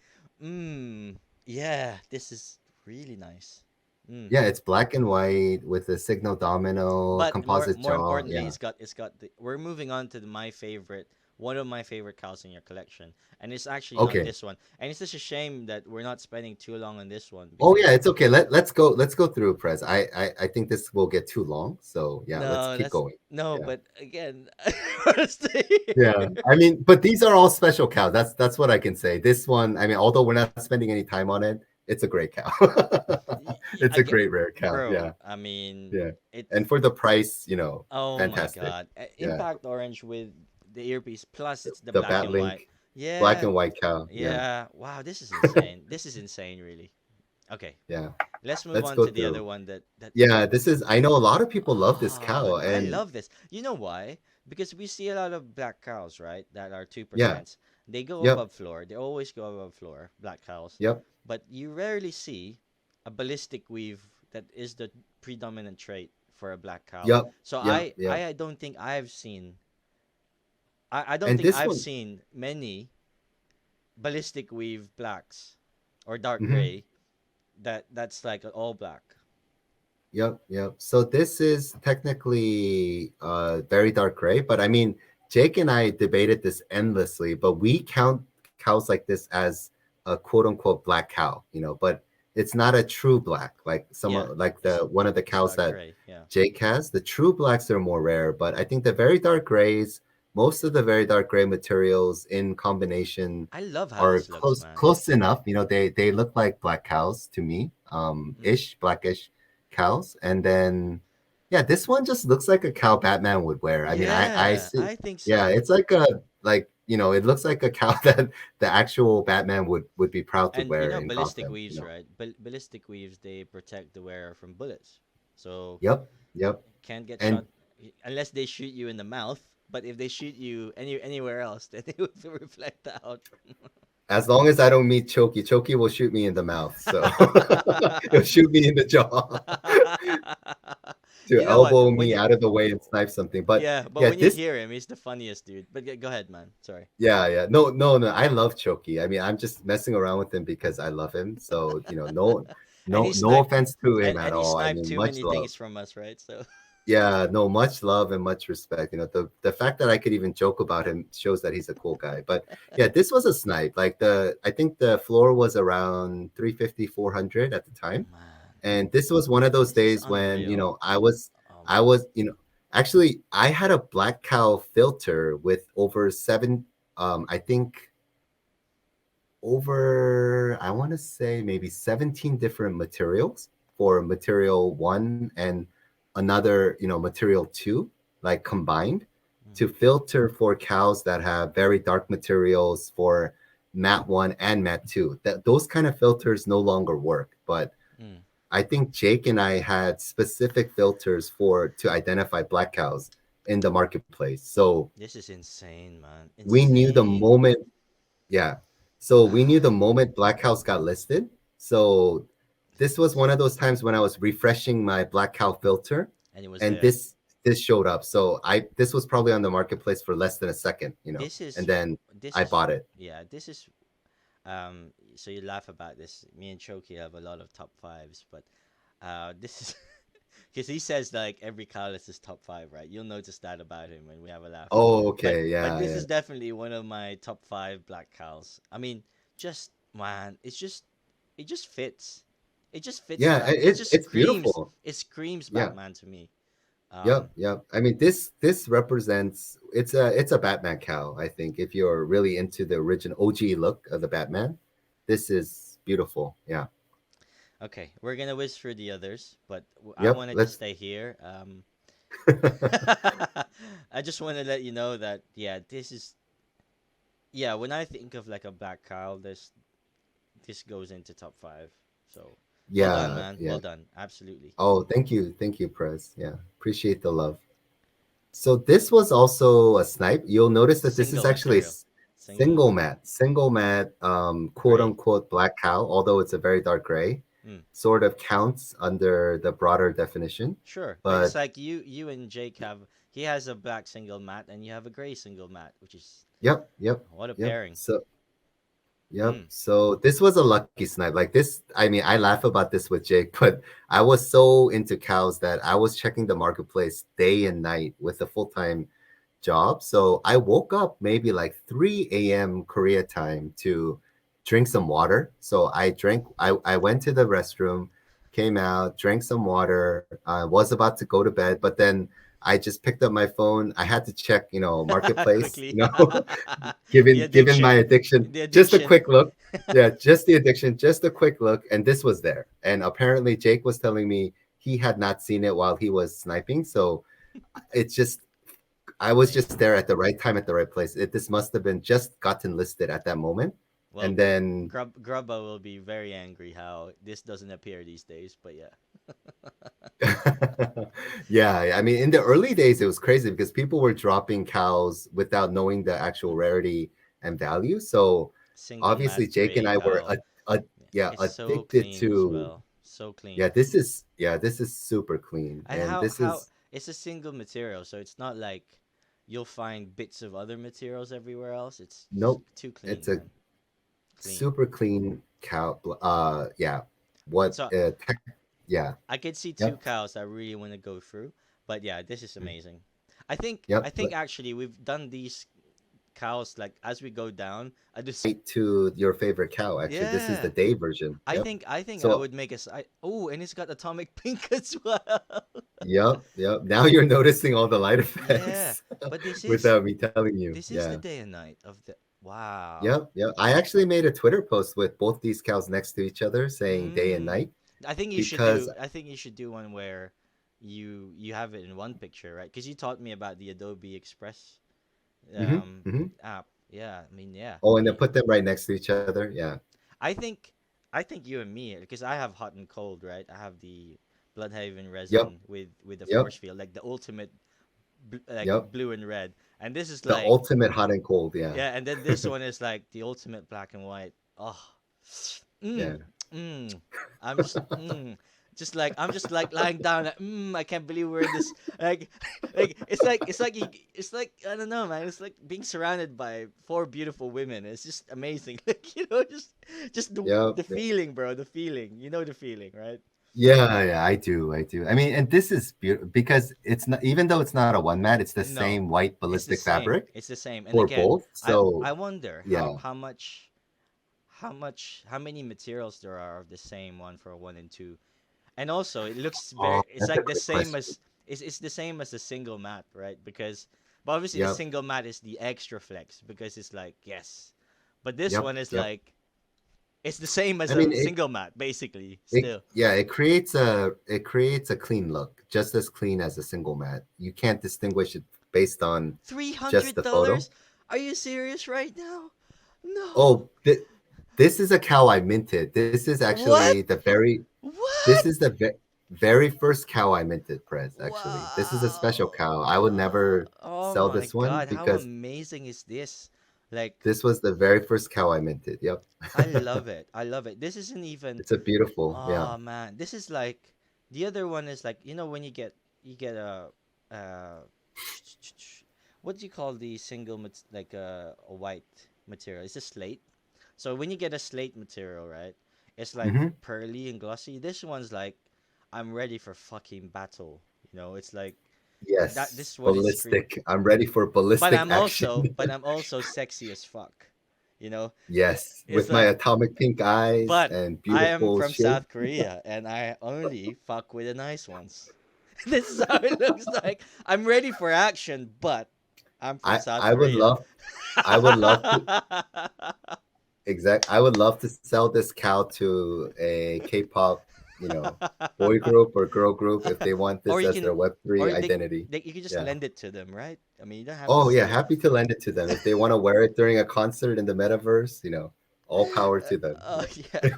yeah, this is really nice. Mm. yeah, it's black and white with a signal domino, But composite more jaw. importantly, Yeah. it's got the, we're moving on to my favorite, one of my favorite cows in your collection, and it's actually not Okay. this one. And it's such a shame that we're not spending too long on this one Oh yeah, because it's okay. Let's go through Prez. I think this will get too long. So yeah, let's no, keep that's going. no. Yeah. But again, I want to stay Yeah. here. I mean, but these are all special cows. That's what I can say. This one, I mean, although we're not spending any time on it, it's a great cow. It's I a get, great rare cow. bro. Yeah. I mean, Yeah. it's And for the price, oh my fantastic. god, Yeah. impact orange with the earpiece plus it's the The black bat and white. link, black Yeah, and white cow. Yeah. yeah. Wow, this is insane. This is insane, really. Okay, Yeah. let's move Let's on go to the other through. one that Yeah, this is I know a lot of people love this cow I and love this. You know why? Because we see a lot of black cows, right? That are yeah. 2%. They go Yep. above floor. They always go above floor, black cows. Yep. But you rarely see a ballistic weave that is the predominant trait for a black cow. Yep. So Yep. I don't think I've seen I don't And think this I've one, seen many ballistic weave blacks or dark mhm. gray that's like all black. Yep. So this is technically very dark gray, but I mean, Jake and I debated this endlessly, but we count cows like this as a quote unquote black cow, but it's not a true black like Yeah. like the It's one of the it's cows dark that gray. Yeah. Jake has. The true blacks are more rare, but I think the very dark grays, most of the very dark gray materials in combination I love how are this looks, man. close enough. They look like black cows to me, Mm. ish blackish cows. And then yeah, this one just looks like a cow Batman would wear. I mean, I Yeah, see. I think Yeah, so. it's like it looks like a cow that the actual Batman would be proud to And you wear know, in ballistic Gotham. weaves, right? Ballistic weaves they protect the wearer from bullets, so Yep. can't get shot And unless they shoot you in the mouth. But if they shoot you anywhere else, then it will reflect out. as long as I don't meet Choki, Choki will shoot me in the mouth. So he'll shoot me in the jaw to You know what? elbow When me you out of the way and snipe something. But yeah, but yeah, when you this hear him, he's the funniest dude. But go ahead, man. Sorry. yeah. No. I love Choki. I mean, I'm just messing around with him because I love him. So, And he no sniped offense to him at and he all. I sniped mean, too much many love. things from us, right? So Yeah, no, much love and much respect. The fact that I could even joke about him shows that he's a cool guy. But yeah, this was a snipe. Like I think the floor was around 350, 400 at the time. man, And this was one of those this is days when, unreal. Oh I man. was, actually I had a black cow filter with over I think over, I want to say maybe 17 different materials for material one and another, material two, like combined to Mm-hmm. filter for cows that have very dark materials for mat one and mat two. That those kind of filters no longer work. But Mm. I think Jake and I had specific filters for to identify black cows in the marketplace. So This is insane, man. we knew the Insane. moment, yeah. So we knew the moment Black House got listed. So this was one of those times when I was refreshing my Black Cow filter, And it was and there. this showed up. So I this was probably on the marketplace for less than a second, This and is then this I is bought it. yeah, this is so you laugh about this. Me and Choki have a lot of top fives, but this is because he says like every cow is his top five, right? You'll notice that about him when we have a laugh. Oh, But okay, but yeah, this yeah, is definitely one of my top five black cows. I mean, just man, it just fits. It just fits yeah. Bat. It just It's screams. beautiful. It screams Yeah. Batman to me. Yep, Um, yep. I mean, this represents it's a Batman cow. I think if you're really into the original OG look of the Batman, this is beautiful. Yeah. okay, we're gonna whiz through the others, but I Yep. wanted to Let's. stay here. I just want to let you know that yeah, this is yeah. When I think of like a black cow, this goes into top five. So well done, Yeah, man. yeah. Well done. Absolutely. Oh, thank you, Prez. Yeah, appreciate the love. So this was also a snipe. You'll notice that this is Single actually a material. Single. single mat, quote Gray. unquote black cow. Although it's a very dark gray, Mm. sort of counts under the broader definition. Sure, but it's But like you and Jake have. He has a black single mat, and you have a gray single mat, which is yep, yep, what a yep. pairing. So yep. Mm. So this was a lucky snipe. Like this, I mean, I laugh about this with Jake, but I was so into cows that I was checking the marketplace day and night with a full-time job. So I woke up maybe like 3 a.m. Korea time to drink some water. So I went to the restroom, came out, drank some water, was about to go to bed, but then I just picked up my phone. I had to check, marketplace, Quickly. The given my addiction. addiction, The just a addiction. quick look. Yeah, just the addiction, just a quick look. And this was there. And apparently Jake was telling me he had not seen it while he was sniping. So it's just I was just Amazing. there at the right time at the right place. This must have been just gotten listed at that moment. Well, And then Grubba will be very angry how this doesn't appear these days, but yeah. yeah, I mean in the early days it was crazy because people were dropping cows without knowing the actual Mm. rarity and value. So Single mat obviously Jake and gray I were cow. yeah, It's so addicted clean as to well. So yeah, clean. this is super clean. And And this how is it's a single material, so it's not like you'll find bits of other materials everywhere else. It's just nope. too clean, It's a man. Clean. super clean cow. Yeah. What So yeah. I could see two Yep. cows I really want to go through, but yeah, this is amazing. I Yep. think actually we've done these cows like as we go down. I just Right to your favorite cow. Actually, this is the yeah. day version. Yep. I think I So, would make oh, and it's got atomic pink as well. yep, yep. Now you're noticing all the light Yeah, effects but without me telling you. this is the Yeah. day and night of the wow. Yep, yep. I actually made a Twitter post with both these cows next to each other saying day and Mm. night I think you should because do. I think you should do one where you have it in one picture, right? Because you taught me about the Adobe Express mhm, mhm. app. Yeah, I mean, yeah. Oh, and then put them right next to each other. Yeah. I think I think you and me, because I have hot and cold, right? I have the Bloodhaven Yep, resin with the yep, force field, like the ultimate, like yep. blue and red. And this is The like ultimate hot and cold. Yeah. yeah, and then this one is like the ultimate black and white. Oh, Yeah. mm, mm. I'm just like I'm just like lying down. Like, I can't believe we're in this. Like, it's like I don't know, man. It's like being surrounded by four beautiful women. It's just amazing. Like just Yep. the feeling, bro. The feeling. You know the feeling, right? Yeah, yeah, I do. I do. I mean, and this is beautiful because it's not, even though it's not a one mat, it's the same No, white it's the ballistic same. fabric It's the same. And for again, both. So, I wonder yeah. how many materials there are of the same one for one and two. And also, it looks Oh, very. It's that's a like the great same question. as it's the same as a single mat, right? Because, but obviously the Yep, single mat is the extra flex because it's like yes, but this yep, one is yep. like it's the same as I a mean, single mat basically. it Still, yeah, it creates a clean look, just as clean as a single mat. You can't distinguish it based on three just hundred the photo. dollars. Are you serious right now? No. Oh, This is a cow I minted. This is actually What? the very this What? is the very first cow I minted, Prez, actually. This is a special Wow. cow. I would never Oh sell my this one God, how because amazing is this? Like, this was the very first cow I minted. Yep. I love it. I love it. This isn't even, It's a beautiful, yeah. oh man, this is like, the other one is like, when you get uh what do you call the single like a white material? It's a slate. So when you get a slate material, right? It's like Hmm. pearly and glossy. This one's like, I'm ready for fucking battle. It's like that. This Yes, is what it screams. ballistic. I'm ready for But ballistic I'm action. also, but I'm also sexy as fuck. You know, Yes, it's with my like, atomic pink eyes but and I am beautiful from shape. South Korea and I only fuck with the nice ones. This is how it looks like. I'm ready for action, but I'm from I South I would Korea. love I would love to I would love to sell this cow to a K-pop, boy group or girl group if they want or this you as can, their Web3 or identity. you can just Yeah. lend it to them, right? I mean, you don't have to Oh yeah, steal. happy to lend it to them if they want to wear it during a concert in the metaverse. All power to them. Oh yeah.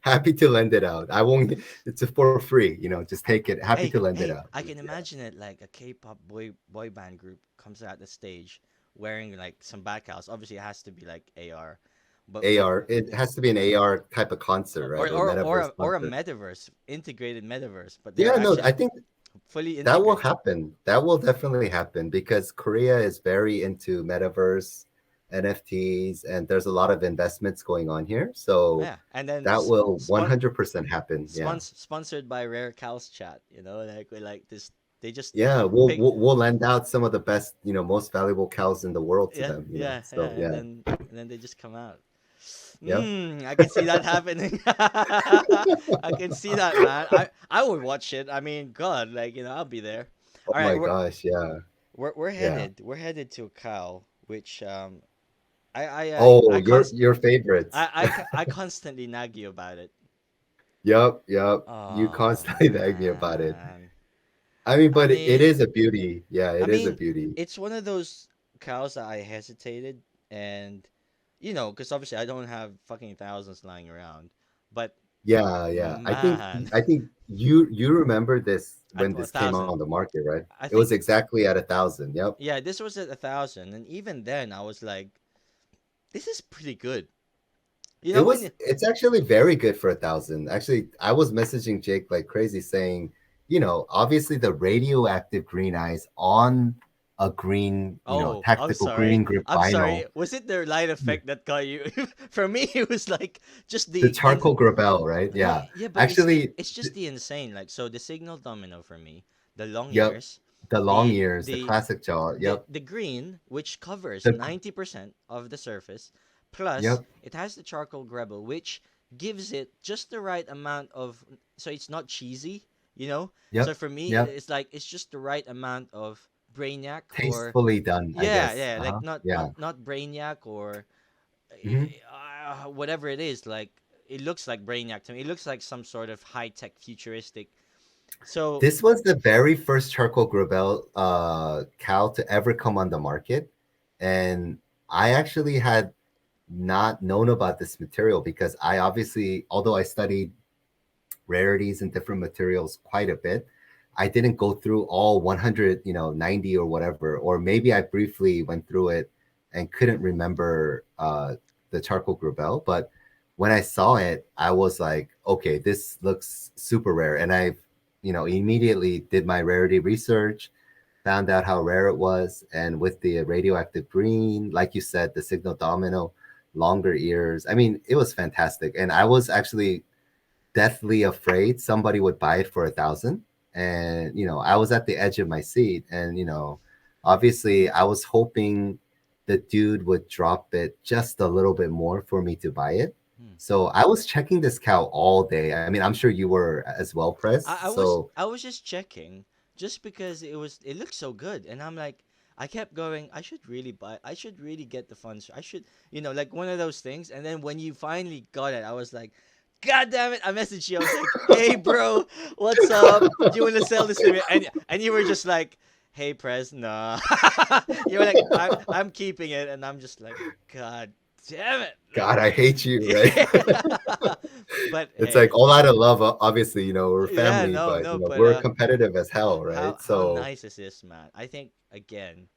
Happy to lend it out. I won't. It's for free. Just take it. Happy to Hey, lend it hey, out. I can Yeah. imagine it like a K-pop boy band group comes out the stage wearing like some Batcowls. Obviously, it has to be like AR, but AR. It has to be an AR type of concert, right? or Or or or metaverse or a concert. metaverse, integrated metaverse, but they're Yeah, no, I actually think fully that will integrated. happen. That will definitely happen because Korea is very into metaverse, NFTs, and there's a lot of investments going on here. So Yeah, and then that will 100% happen. Yeah. sponsored by Rare Cows Chat. Like we like this. They just Yeah, we'll, pick. we'll we'll lend out some of the best, most valuable cows in the world to Yeah, them. yeah, yeah, So yeah. and then they just come out. Yep. I can see that happening. I can see that, man. I would watch it. I mean, God, like I'll be there. Oh All right, my we're gosh, yeah. we're we're Yeah. headed we're headed to a cow, which Oh, your favorites. I constantly nag you about it. Yep. You Oh constantly beg me about it. man, I mean, I but it mean, is a beauty. Yeah, I it is a mean, beauty. it's one of those cows that I hesitated, and because obviously I don't have fucking thousands lying around, but Yeah. man, I think you remember this at when a this came on thousand, the market, right? I It was think, exactly at 1,000. Yep. yeah, this was at 1,000, and even then I was like, this is pretty good. When It's actually very good for 1,000. Actually, I was messaging Jake like crazy saying, obviously the radioactive green eyes on a green, oh, I'm tactical green sorry. grip I'm vinyl, sorry. Was it the light effect that got you? For me, it was like just the the charcoal grabelle, right? no, Yeah. yeah, but Actually, it's just the insane. Like, so the signal domino for me, the long yep. ears, The long the ears, the the classic jaw. the Yep. the green, which covers The 90% of the surface, plus yep. it has the charcoal grabble, which gives it just the right amount of, so it's not cheesy. So Yep. for me, Yep. it's like it's just the right amount of brainiac, or Tastefully done, I yeah, guess. yeah, like Uh-huh. not Yeah. not not brainiac, or Hmm. whatever it is. Like, it looks like brainiac to me. It looks like some sort of high tech futuristic. So This was the very first charcoal grabelle cow to ever come on the market. And I actually had not known about this material because I obviously, although I studied rarities and different materials quite a bit, I didn't go through all 100, 90 or whatever, or maybe I briefly went through it and couldn't remember the charcoal grabelle. But when I saw it, I was like, okay, this looks super rare. And I, immediately did my rarity research, found out how rare it was. And with the radioactive green, like you said, the signal domino, longer ears. I mean, it was fantastic. And I was actually deathly afraid somebody would buy it for 1,000. And, I was at the edge of my seat. And, obviously I was hoping the dude would drop it just a little bit more for me to buy it. hmm. So I was checking this cow all day. I mean, I'm sure you were as well, Press. I was So I was just checking, just because it looked so good, and I'm like, I kept going. I should really buy. I should really get the funds. I should, like one of those things. And then when you finally got it, I was like, God damn it! I messaged you. I was like, Hey, bro, what's up? Do you want to sell this to me? And you were just like, Hey, Prez, nah. You were like, I'm keeping it, and I'm just like, God, damn it! God, I hate you, right? Yeah. But It's like hey, all out of love. Obviously, we're yeah, family, no, but no, but we're competitive as hell, right? how So, nice is this, man? I think again,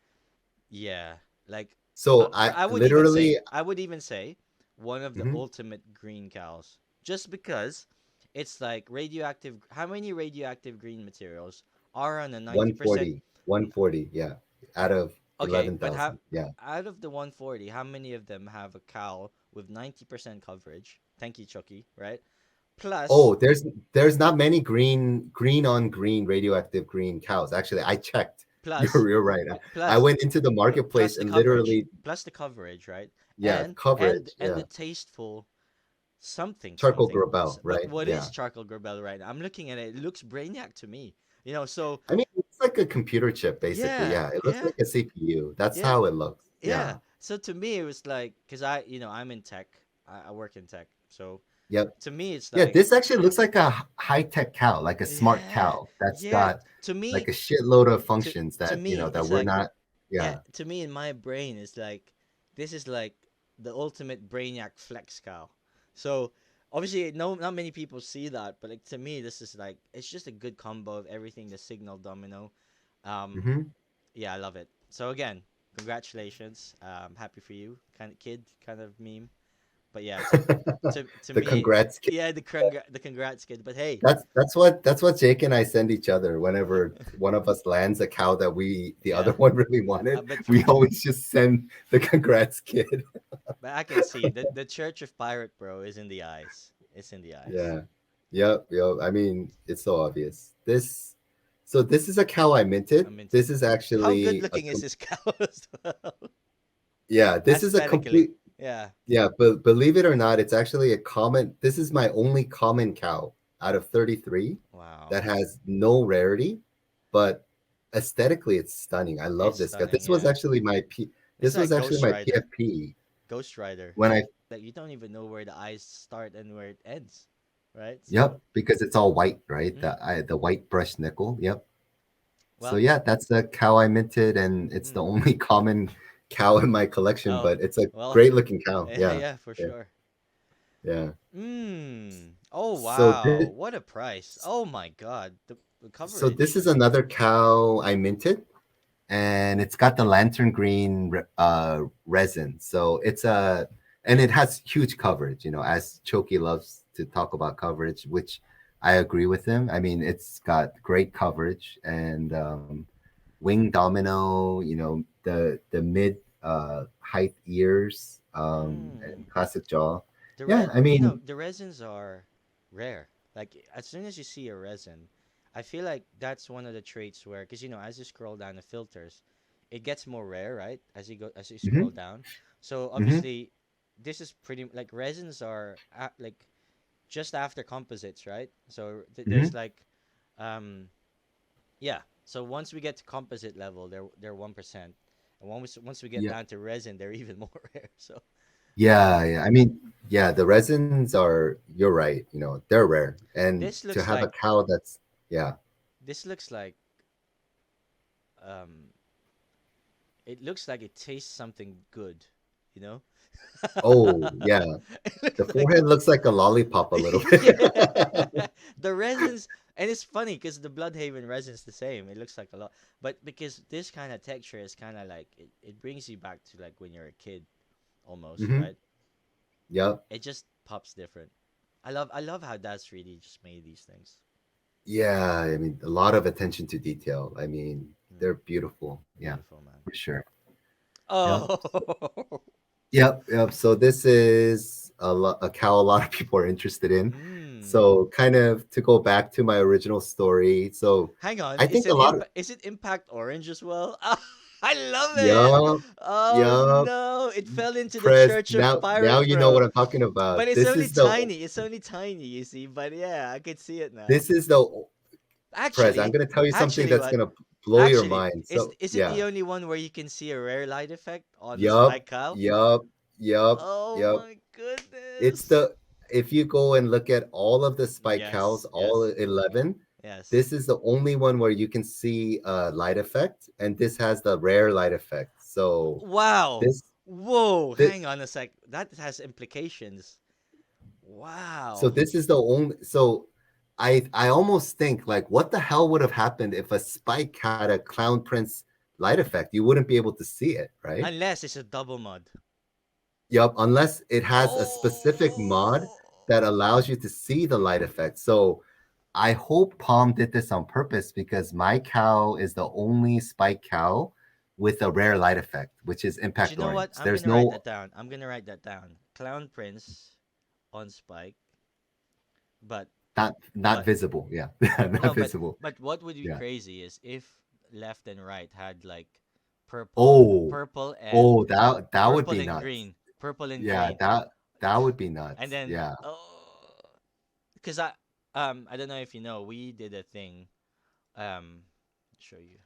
yeah, like so I I would even say, literally, one of the mhm, ultimate green cows, just because it's like radioactive. How many radioactive green materials are on a 90%? 140, 140, yeah, out of Okay, but how 11,000, yeah. out of the 140, how many of them have a cow with 90% coverage? Thank you, Chucky, right? Plus, Oh, there's not many green on green radioactive green cows. Actually, I checked. plus, You're right. I plus, went into the plus marketplace the and coverage, literally, right? yeah, coverage, And yeah, the tasteful something charcoal something. grobel, But right? what is Yeah. charcoal gravelle right now? I'm looking at it. It looks brainiac to me. You know, so I mean, it's like a computer chip, basically. yeah, Yeah, it looks yeah, like a CPU. That's yeah, how it looks. yeah. Yeah. So to me, it was like, cause I'm in tech. I work in tech. So Yep. to me, it's Yeah, like, this actually looks like a high-tech cow, like a smart yeah, cow that's yeah. got To like me, a shitload of to functions to that, me, that it's we're like, not. yeah. Yeah. To me, in my brain, it's like, this is like the ultimate brainiac flex cow. So obviously, no, not many people see that, but like to me, this is like, it's just a good combo of everything. The signal domino. Um, Hmm. yeah, I love it. So again, congratulations. Happy for you, kind of kid, kind of meme. But yeah, to The me, congrats kid. yeah, the congrats kid. But hey, That's what Jake and I send each other whenever one of us lands a cow that the other yeah, one really wanted. but We always just send the congrats kid. but I can see the Church of Pirate Bro is in the eyes. It's in the eyes. Yeah. Yep. Yep. I mean, it's so obvious. So this is a cow I minted. I'm into. This is How good actually looking is this cow as well? yeah, this is a Aesthetically, complete, yeah. yeah, but believe it or not, it's actually a common, this is my only common cow out of 33 Wow, that has no rarity, but aesthetically it's stunning. I love it's this guy. stunning. Yeah, it's This was like actually Ghost my Rider. PFP Ghost Rider. when I Like you don't even know where the eyes start and where it ends, right? yep, So, because it's all white, right? mm, The white brushed nickel. Yep. So well, yeah, that's the cow I minted, and it's the mm, only common cow in my collection, oh, but it's a well, great looking cow. yeah, Yeah. yeah, for Yeah. sure. Yeah. Oh So wow, this, what a price! Oh my god, the so this coverage. is another cow I minted, and it's got the lantern green resin. So and it has huge coverage. As Choki loves to talk about coverage, which I agree with him. I mean, it's got great coverage and wing domino. The mid height ears, and Mm. classic jaw. Yeah, I mean, The resins are rare. Like as soon as you see a resin, I feel like that's one of the traits where, because as you scroll down the filters, it gets more rare, right? As you scroll mhm, down. So mhm, obviously, this is pretty like resins are like just after composites, right? So there's mhm. like, um, yeah. So once we get to composite level, they're 1%, and once we get Yeah. down to resin, they're even more rare. So, Yeah, um, yeah. I mean, yeah, the resins are, you're right, they're rare. And this to looks have a like cow that's, yeah. this looks like um it looks like it tastes something good, you know? Oh, yeah. It looks The like forehead looks like a lollipop a little bit. yeah. The resins, and it's funny because the Bloodhaven resin's the same. It looks like a lot. But because this kind of texture is kind of like it brings you back to like when you're a kid almost, Hmm. right? Yep. It just pops different. I love how that's really just made these things. Yeah, I mean, a lot of attention to detail. I mean, Mm, they're beautiful. Yeah, beautiful, man. for sure. Yep. Oh. Yep. Yep. So this is a cow a lot of people are interested in. Mm. So kind of to go back to my original story. So Hang on, I think a lot of, is it Impact Orange as well? I love it. yup, Oh yup. no, it fell into the Press Church of now Pirate you know Bro. what I'm talking But about. it's only tiny. It's only tiny, you see. But yeah, I could see it now. This is the Prez. I'm Actually, gonna tell you something actually, that's what? gonna blow your Actually, mind. So is it yeah, the only one where you can see a rare light effect on the yup, Spike Cow? yup, yup, Oh yup. my It's goodness. the if you go and look at all of the spike cows, Yes, all yes, 11, yes. this is the only one where you can see a light effect, and this has the rare light effect. So Wow. this, Whoa, Th- hang on a sec. That has implications. so Wow. this is the only. So I almost think like, what the hell would have happened if a spike had a Clown Prince light effect? You wouldn't be able to see it, right? Unless it's a double mod. Yup, unless it has a specific mod Oh. that allows you to see the light effect. So I hope Palm did this on purpose because my cow is the only spike cow with a rare light effect, which is But you impact know what? orange. I'm There's gonna write no that down. I'm gonna write that down. Clown Prince on Spike, but not but visible. Yeah, not no, visible. but what would be Yeah. crazy is if left and right had like purple, Oh, purple and oh, that would be nuts. purple and Yeah, green, that would be and nuts. then Yeah. because I don't know if you know, we did a thing. Show you.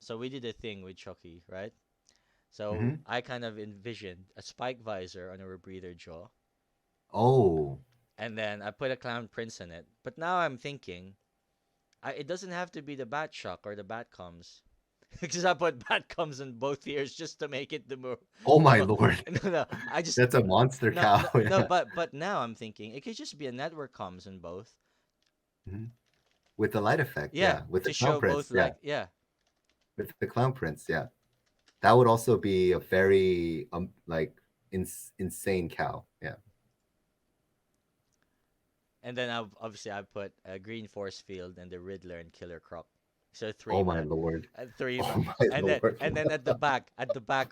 So we did a thing with Chucky, right? So Hmm. I kind of envisioned a spike visor on a rebreather jaw, Oh, and then I put a clown prince in it. But now I'm thinking, it doesn't have to be the bat shock or the bat comes. Because I put bat comes in both ears just to make it the more. oh The my mo- Lord, no, no, I just that's a monster no, cow. no, no. Yeah. But now I'm thinking it could just be a network comes in both. Mhm. With the light effect, Yeah, yeah. With the to clown show prince, both yeah. like yeah. With the clown prince, yeah. That would also be a very like insane cow. Yeah. And then obviously I put a green force field and the Riddler and Killer Croc. So three Oh my man, Lord. three man, Oh my Lord. and then at the back,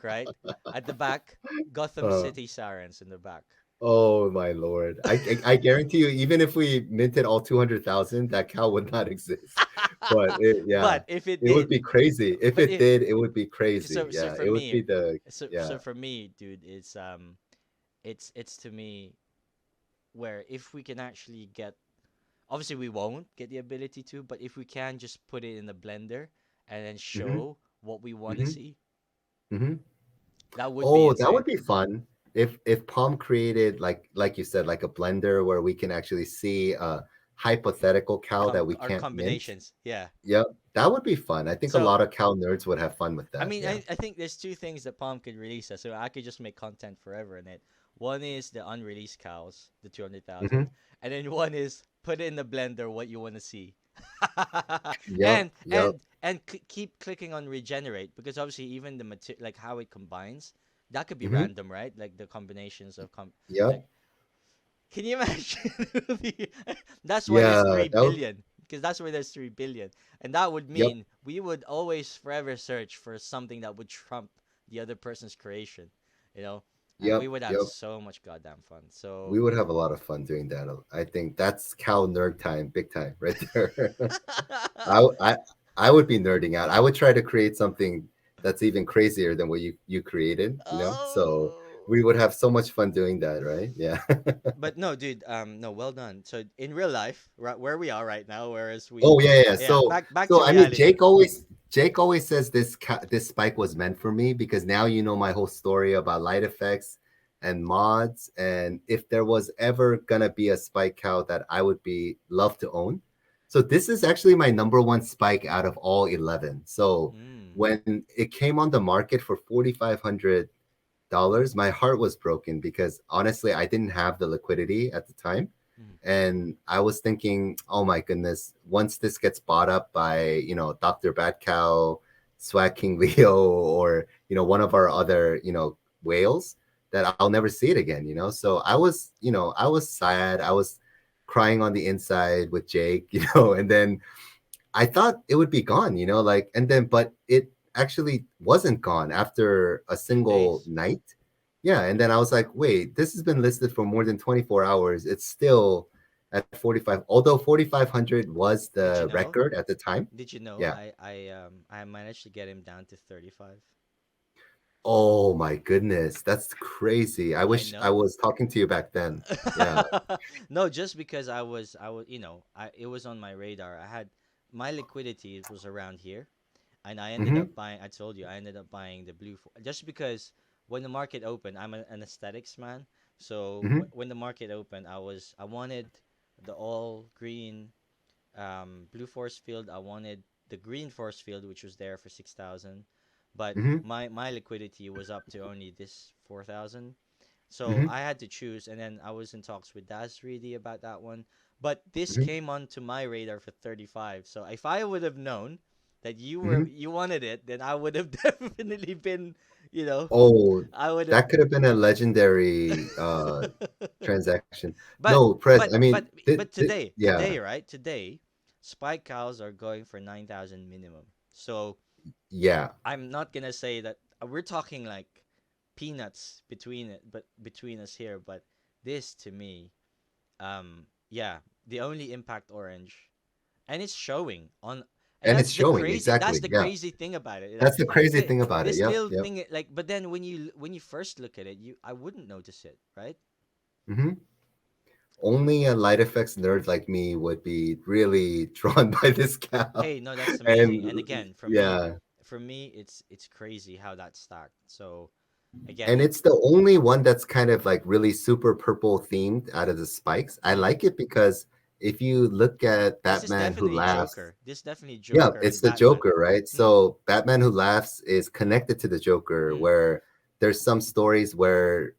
right, at the back, Gotham Uh, City Sirens in the back. oh my Lord. I guarantee you, even if we minted all 200,000, that cow would not exist. But yeah, But if it it would did, be crazy. If but it if did, it would be crazy. so Yeah, for it would me, be the so yeah. for me, dude, it's to me where if we can actually get, obviously we won't get the ability to, but if we can just put it in the blender and then Hmm. show what we want to Hmm. see, Hmm. that would be Oh, that insane. would be fun. If Palm created like you said, like a blender where we can actually see a hypothetical cow that we Our can't mint. combinations, yeah. Yep, that would be fun. I think a So lot of cow nerds would have fun with I that. mean, Yeah. I think there's two things that Palm could release us, so I could just make content forever in it. One is the unreleased cows, the Hmm. 200,000, and then one is put it in the blender what you want to see, Yep. Yep. and keep clicking on regenerate because obviously even the like how it combines, that could be Hmm. random, right? Like the combinations of Yep. like can you imagine? That's why there's Yeah. 3 billion because that's where there's 3 billion, and that would Yep. mean we would always forever search for something that would trump the other person's creation, you know, and we Yep. would have Yep. so much goddamn fun. So We would have a lot of fun doing that. I think that's cow nerd time, big time, right there. I, I I would be nerding out. I would try to create something that's even crazier than what you created, you know? So oh, we would have so much fun doing that, right? Yeah. but no, dude, no, well done. So in real life, right where we are right now, whereas Oh we, yeah, yeah. yeah, So back to so I mean, reality. Jake always says this spike was meant for me because now you know my whole story about light effects and mods, and if there was ever gonna be a spike cow that I would be love to own. So this is actually my number one spike out of all 11. So Mm. when it came on the market for $4,500, my heart was broken because honestly, I didn't have the liquidity at the time. Mm. And I was thinking, oh my goodness, once this gets bought up by, Dr. Batcow, Swag King Leo, or, one of our other, whales, that I'll never see it again, So I was sad. I was crying on the inside with Jake, and then I thought it would be gone, like, and then, but it actually wasn't gone after a Few single days. night. Yeah. And then I was like, wait, this has been listed for more than 24 hours. It's still at 45, although 4,500 was Did you the know? record at the time. Did you know Yeah. I managed to get him down to 35? Oh my goodness. That's crazy. I I wish I know. was talking to you back then. Yeah. No, just because I was it was on my radar. I had my liquidity was around here, and I ended Hmm. up buying. I told you I ended up buying the just because when the market opened, I'm an aesthetics man. So Hmm. when the market opened, I wanted the all green blue force field. I wanted the green force field, which was there for 6,000. but Mm-hmm. my liquidity was up to only this 4,000. So Mm-hmm. I had to choose, and then I was in talks with Das 3D about that one. But this Mm-hmm. came onto my radar for 35. So if I would have known that Mm-hmm. you wanted it, then I would have definitely been, you know, Oh, I would have. that could have been a legendary transaction. but No, Prez. I mean, but yeah, right? Today, spike cows are going for 9,000 minimum. So yeah, I'm not gonna say that we're talking like peanuts between it, but between us here. But this to me, yeah, the only impact orange, and it's showing on, and and it's showing that's exactly. the Yeah, crazy thing about it. Like that's the crazy thing about it. this Yep, little yep. thing, like, but then when you first look at it, you I wouldn't notice it, right? Hmm. Only a light effects nerd like me would be really drawn by this cow, Hey, no, that's amazing. and And again, yeah, for me, it's crazy how that's stacked. So again, and it it's the only one that's kind of like really super purple themed out of the spikes. I mm, like it because if you look at this is Batman Who definitely Laughs. Joker. This is definitely Yeah, Joker it's and the Batman. Joker, right? Mm, So Batman Who Laughs is connected to the Joker, mm, where there's some stories where,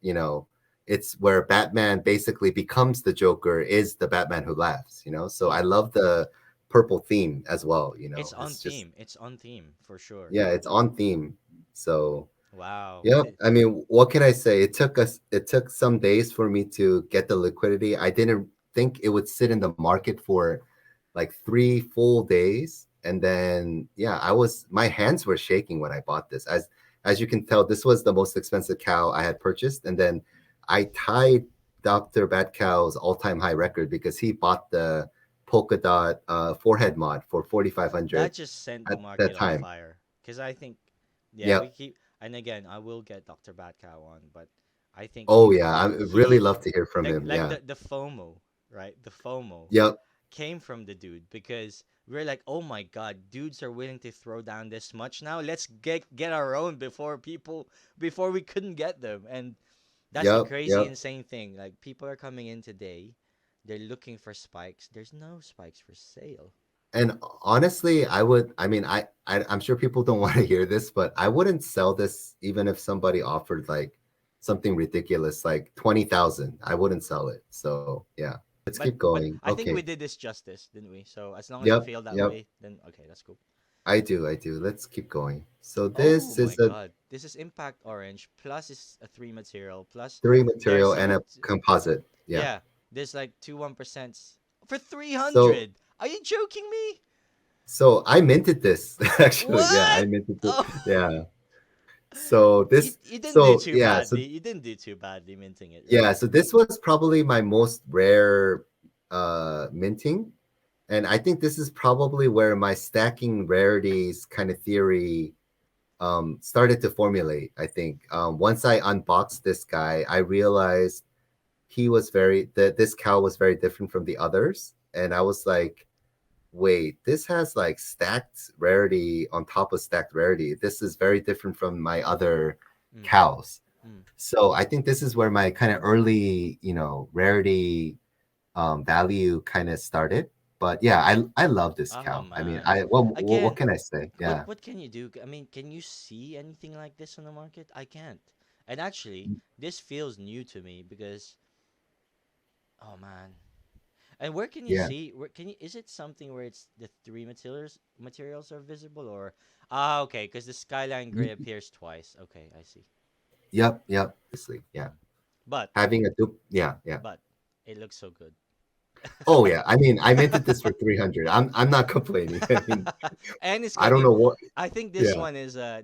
it's where Batman basically becomes the Joker, is the Batman Who Laughs, So I mm. love the purple theme as well. It's on It's just, theme. It's on theme for sure. yeah, it's on theme. So, Wow. yeah, I mean, what can I say? It took some days for me to get the liquidity. I didn't think it would sit in the market for like 3 full days. And then yeah, my hands were shaking when I bought this. As you can tell, this was the most expensive cow I had purchased. And then I tied Dr. Batcow's all-time high record because he bought the polka dot forehead mod for That 4,500 just sent the at that market on time. fire. Because I think, yeah, we Yep. keep, and again, I will get Dr. Batcow on, but I think Oh yeah, I really he, love to hear from him. like Yeah. the FOMO, right? The FOMO Yep. came from the dude because we're like, oh my god, dudes are willing to throw down this much now. Let's get our own before we couldn't get them, and that's the Yep. crazy Yep. insane thing. Like people are coming in today, they're looking for spikes. There's no spikes for sale. And honestly, I mean, I'm sure people don't want to hear this, but I wouldn't sell this even if somebody offered like something ridiculous, like 20,000. I wouldn't sell it. So yeah, let's keep But going. I think Okay. we did this justice, didn't we? So as long as you Yep. feel that Yep. way, then okay, that's cool. I do. I do. Let's keep going. So Oh this my is a god, this is impact orange plus is a three material plus three there's material and some a composite. Yeah. yeah, there's like two 1% for So 300. Are you joking me? so I minted this actually. Yeah, I What? minted it. Oh, Yeah. So this you didn't do so too yeah, so badly. You didn't do too badly minting it, right? yeah, so this was probably my most rare minting. And I think this is probably where my stacking rarities kind of theory started to formulate. I think once I unboxed this guy, I realized that this cow was very different from the others. And I was like, wait, this has like stacked rarity on top of stacked rarity. This is very different from my other Mm, cows. mm. So I think this is where my kind of early, rarity value kind of started. But yeah, I love this Oh cow. I mean, man. I what Again, can I say? Yeah. what can you do? I mean, can you see anything like this on the market? I can't. And actually, this feels new to me because oh man. And where can you Yeah. see? Where can you? Is it something where it's the three materials are visible, or ah okay, because the skyline gray Y- appears twice. Okay, I see. Yep. Yep. Obviously. Yeah. Mm. But Having a dupe. Yeah. Yeah. but it looks so good. Oh yeah. I mean, I minted this for 300. I'm not complaining. I mean, And it's I don't getting. know what. I think Yeah.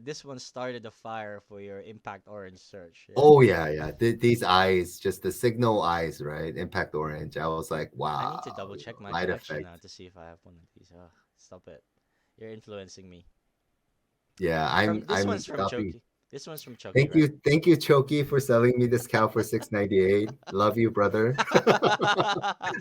this one started a fire for your impact orange search. Yeah. Oh yeah. Yeah. These eyes, just the signal eyes, right? Impact orange. I was like, I need to wow. double check my Light collection now effect. to see if I have one of these. Stop it. You're influencing me. Yeah. From this I'm one's from stopping. Choki. This one's from Choki, right? Thank you, Choki, for selling me this cow for 698. Love you, brother.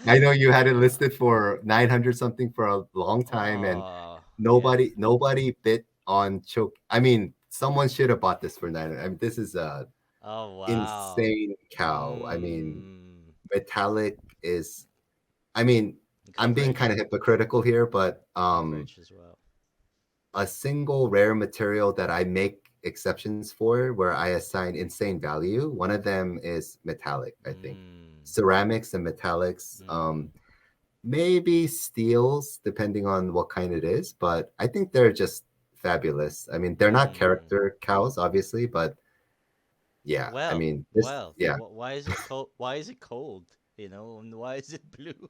I know you had it listed for 900 something for a long time, and Oh, yeah. nobody bit on Choke. I mean, someone should have bought this for 900. I mean, this is a Oh, wow. insane cow. I mean, Mm. metallic is. I mean, I'm being kind Coverage. of hypocritical here, but Coverage as well. a single rare material that I make exceptions for, where I assign insane value. One of them is metallic, I think. Mm, Ceramics and metallics, mm, maybe steels, depending on what kind it is, but I think they're just fabulous. I mean, they're not mm. character cows, obviously, but yeah, I Well, mean, this, well, yeah. why is it cold? Why is it cold? You know, and why is it blue?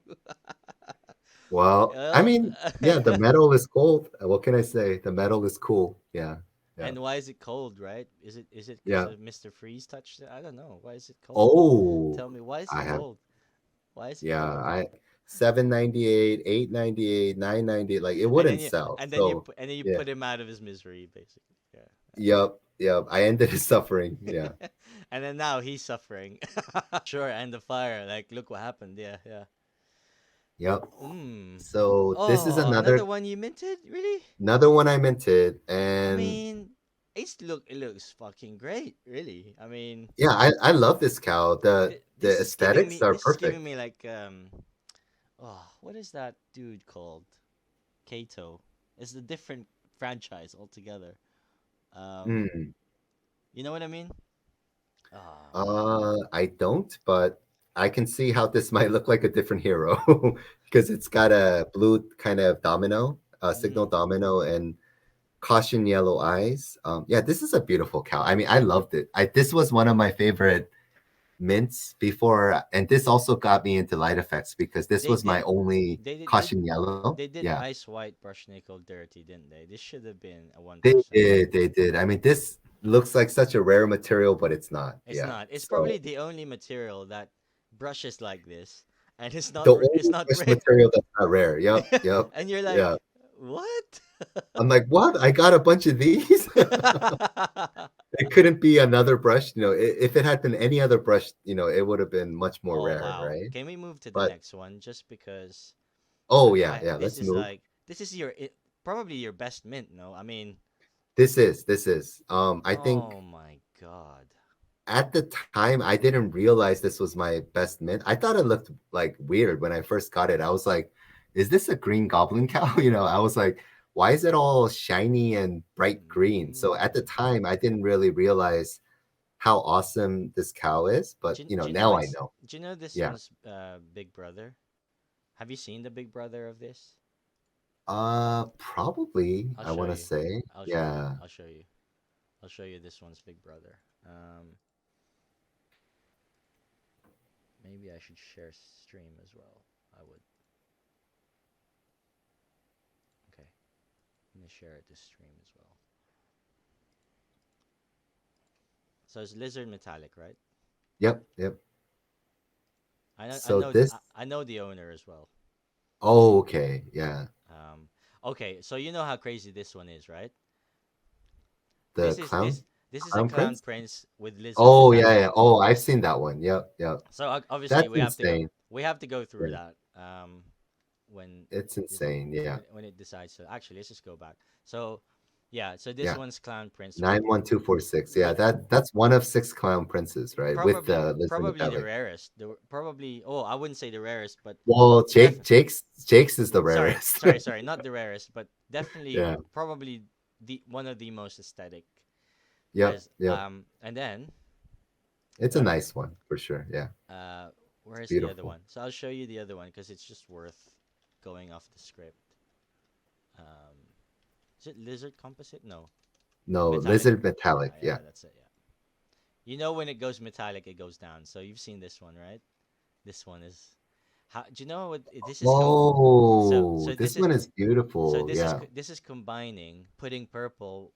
Well, I Well, mean, yeah, the metal is cold. What can I say? The metal is cool. Yeah, yeah, and why is it cold, right? Is it because yeah. of Mr. Freeze touched it? I don't know. Why is it cold? Oh, Tell me, why is I it have, cold? Why is it yeah, cold? 798, 898, 998, like it wouldn't sell. So, And then you yeah. put him out of his misery, basically. Yeah. Yep, yep. I ended his suffering. Yeah. And then now he's suffering. Sure, and the fire. Like, look what happened. Yeah, yeah. Yep. Mm. So this is Oh, another one you minted? Really? another one I minted, I and mean, it looks fucking great, really. I mean, yeah, I love this cow. The this is giving aesthetics me are this is giving perfect. me like oh, what is that dude called? Kato. It's a different franchise altogether. Um, Hmm. you know what I mean? Oh man. I don't, but I can see how this might look like a different hero because it's got a blue kind of domino, signal Mm. domino, and caution yellow eyes. Yeah, this is a beautiful cow. I mean, I loved it. This was one of my favorite mints before, and this also got me into light effects because this They was did my only they did they, caution yellow. they did Yeah, ice white brush nickel dirty, didn't they? This should have been a they 1%. did. They did. I mean, this looks like such a rare material, but it's not. It's Yeah. not. It's So probably the only material that brushes like this, and the it's only not fresh rare. material that's not rare. Yep. Yep. And you're like, Yeah. what? I'm like, what? I got a bunch of these. It couldn't be another brush. If it had been any other brush, it would have been much more Oh rare, wow. right? Can we move to the But next one just because oh yeah, yeah. this Let's is move. like this is your probably your best mint, no? I mean, This is. I think oh my god. at the time I didn't realize this was my best mint. I thought it looked like weird when I first got it. I was like, is this a green goblin cow? I was like, why is it all shiny and bright green? So at the Mm. time I didn't really realize how awesome this cow is, but Do you know now I it's know. do you know this Yeah. one's big brother? Have you seen the big brother of this? Probably I'll I show want to you. say. I'll show you. Yeah. I'll show you. I'll show you this one's big brother. Maybe I should share stream as well. I would. Okay. I'm gonna share it to stream as well. So it's lizard metallic, right? Yep, yep. I So know this I know the owner as well. oh okay, yeah. Um, okay, so you know how crazy this one is, right? The clown This is a clown clown prince? prince with lizard Oh yeah, metallic. yeah. Oh, I've seen that one. Yep, yep. So obviously That's insane. we have to go through Yeah, that when it's this insane. Yeah. when it decides to actually let's just go back. So yeah, so this Yeah. one's clown prince 91246. Yeah, with that's one of six clown princes, right? With the lizard probably the metallic. rarest. Probably I wouldn't say the rarest, but Well, def Jake's is the sorry, rarest. sorry, not the rarest, but definitely Yeah. probably the one of the most aesthetic. Yep, As yep. and then It's a what nice one for sure. Yeah. where It's is the other beautiful. one? So I'll show you the other one because it's just worth going off the script. Um, is it lizard composite? No, No, metallic. lizard metallic. Yeah, yeah, Yeah. that's it. Yeah, you know when it goes metallic, it goes down. So you've seen this one, right? This one is how do you know what this is? Oh, So this one is beautiful. Yeah. this is combining putting purple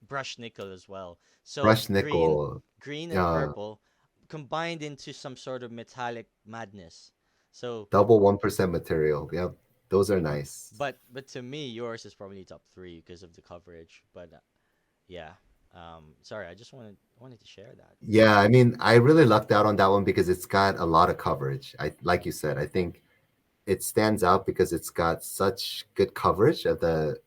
brushed nickel as well. So Brushed nickel. green and Yeah. purple combined into some sort of metallic madness. So, Double 1% material. Yep. Those are nice. but to me, yours is probably top three because of the coverage. But yeah, sorry, I just wanted to share that. Yeah, I mean, I really lucked out on that one because it's got a lot of coverage. Like you said, I think it stands out because it's got such good coverage of the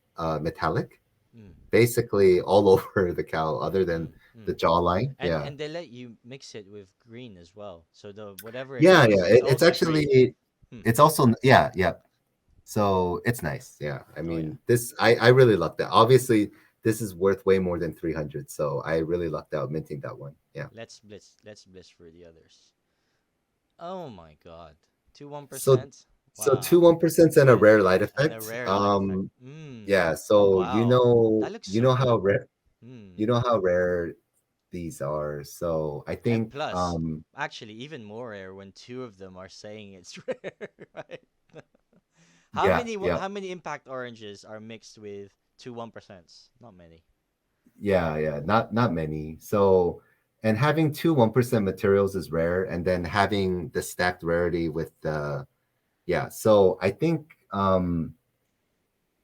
metallic, Mm, basically all over the cow, other than mm, the mm. jawline. Yeah, And they let you mix it with green as well. So the whatever it yeah, yeah. is, it's It's also green. actually, Hmm. it's also, yeah, yeah. So it's nice. Yeah. I Oh yeah. mean, I really lucked out. Obviously, this is worth way more than 300. So I really lucked out minting that one. Yeah. Let's blitz for the others. Oh my god. Two one So percent. so two Wow. 1% and a And rare light and a effect. rare light effect. Yeah, Oh so wow. That looks you so know how good. rare Hmm. you know how rare these are. So I And think plus, actually, even more rare when two of them are saying it's rare, right? yeah, yeah, How many impact oranges are mixed with two 1%s? Not many. yeah, yeah, not many. So and having two 1% materials is rare, and then having the stacked rarity with the yeah. So I think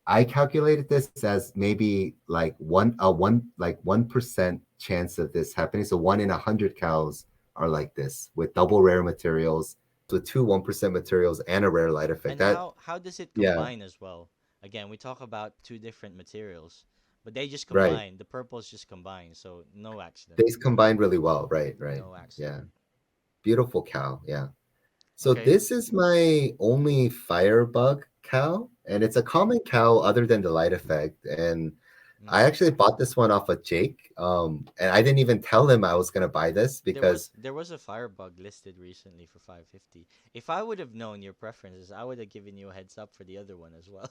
I calculated this as maybe like 1% chance of this happening. So 1 in 100 cows are like this with double rare materials, with two 1% materials and a rare light effect. And That how does it yeah, combine as well? Again, we talk about two different materials, but they just right. combine. The purples just combine, so no accident. They combined really well. Right, right. No accident. Yeah. Beautiful cow. Yeah. So Okay. this is my only firebug cow, and it's a common cow other than the light effect. And I Mm. actually bought this one off of Jake, and I didn't even tell him I was gonna buy this because There was a firebug listed recently for 550. If I would have known your preferences, I would have given you a heads up for the other one as well.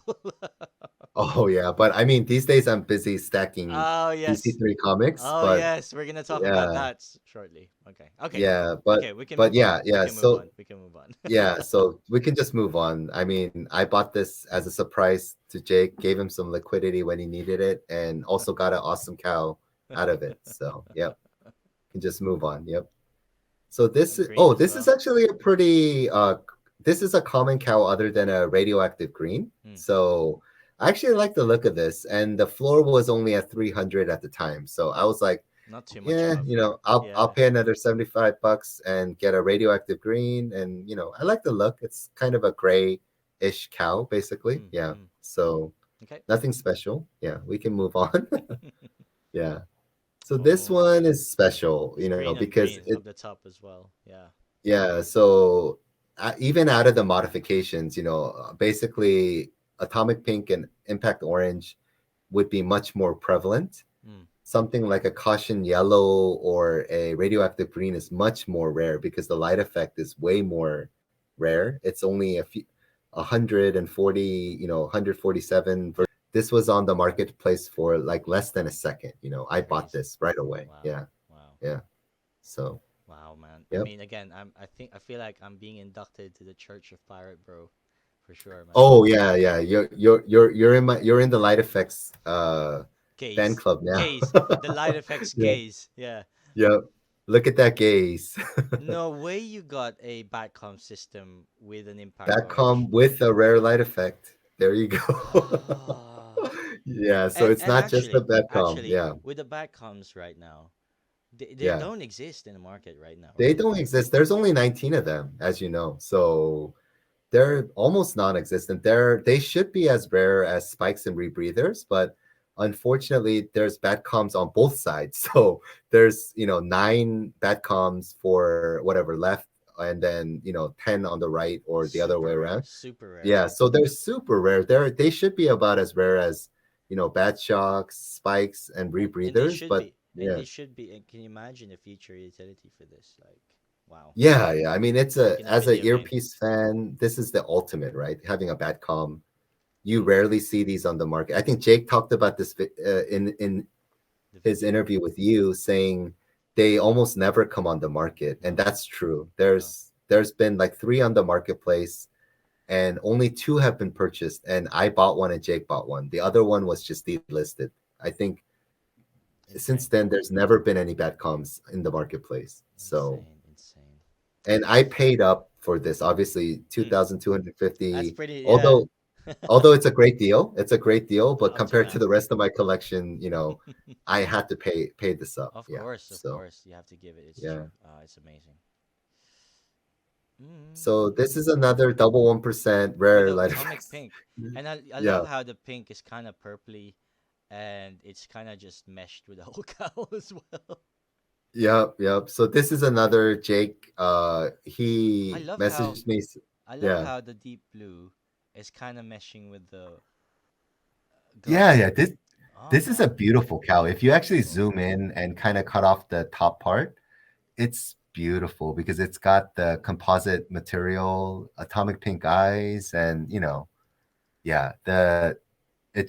oh yeah, but I mean these days I'm busy stacking Oh yes. DC3 comics, Oh but yes, we're gonna talk about yeah, that shortly. Okay. Okay. yeah, Okay, we can but move on. yeah, We yeah. can move So on. We can move on. yeah, so we can just move on. I mean, I bought this as a surprise to Jake, gave him some liquidity when he needed it, and also got an awesome cow out of it. So, yep, can just move on. Yep. So And green as this is well. actually a pretty this is a common cow other than a radioactive green. Hmm. So I actually like the look of this, and the floor was only at 300 at the time. So I was like, Not too much of yeah, a floor. I'll Yeah. pay another 75 bucks and get a radioactive green, and I like the look. It's kind of a gray-ish cow, basically. Hmm. Yeah. Hmm. So Okay. nothing special. Yeah, we can move on. Yeah. So this Oh, one is special, it's green on because green up the top as well. Yeah. yeah, so even out of the modifications, basically atomic pink and impact orange would be much more prevalent. Hmm. Something like a caution yellow or a radioactive green is much more rare because the light effect is way more rare. It's only 140, 147. This was on the marketplace for like less than a second. I bought Crazy. this right away. Wow. Yeah, Wow. yeah. So, Wow, man. I yep. mean, again, I feel like I'm being inducted to the Church of Pirate Bro, for sure, man. Oh yeah, yeah. You're in the light effects fan Gaze, club now. gaze. The light effects Yeah. gaze. Yeah. Yep. Look at that gaze. No way you got a Batcom system with an impact orange. Batcom with a rare light effect. There you go. Ah. Yeah, so it's And not just the Batcom. actually, Yeah, with the Batcoms right now, they yeah. don't exist in the market right now, They right? don't exist. There's only 19 of them, as you know. So they're almost non-existent. They should be as rare as spikes and rebreathers, but unfortunately, there's Batcoms on both sides. So there's 9 Batcoms for whatever left, and then 10 on the right or the other way Super rare, around. super rare. Yeah, so they're super rare. They should be about as rare as Bat Shocks, spikes, and And they rebreathers. should But be. And yeah, they should be. And can you imagine the future utility for this? Like, wow. yeah, yeah. I mean, it's You a can have as a video game. earpiece fan, this is the ultimate, right? Having a Batcom. You Hmm. rarely see these on the market. I think Jake talked about this in The his video. interview with you, saying they almost never come on the market, and No, that's true. no. There's been like 3 on the marketplace, and only 2 have been purchased. And I bought one, and Jake bought one. The other one was just delisted. I think since Insane. then there's never been any bad comms in the marketplace. So, Insane. Insane. and I paid up for this, obviously Hmm. 2,250. That's pretty. Yeah. Although it's a great deal, but Up to compared to now. the rest of my collection, I had to pay this up. Of Yeah. course, of So course, you have to give it its yeah. due. It's amazing. Mm. So this is another double 1% With rare the light atomic effects. pink, and I Yeah. love how the pink is kind of purpley, and it's kind of just meshed with the whole cow as well. Yep. Yep. So this is another, Jake. I He love how messaged me. I love Yeah. how the deep blue. is kind of meshing with the Yeah, glass. yeah. Oh This is a wow, beautiful cow. If you actually beautiful. zoom in and kind of cut off the top part, it's beautiful because it's got the composite material, atomic pink eyes, and yeah, it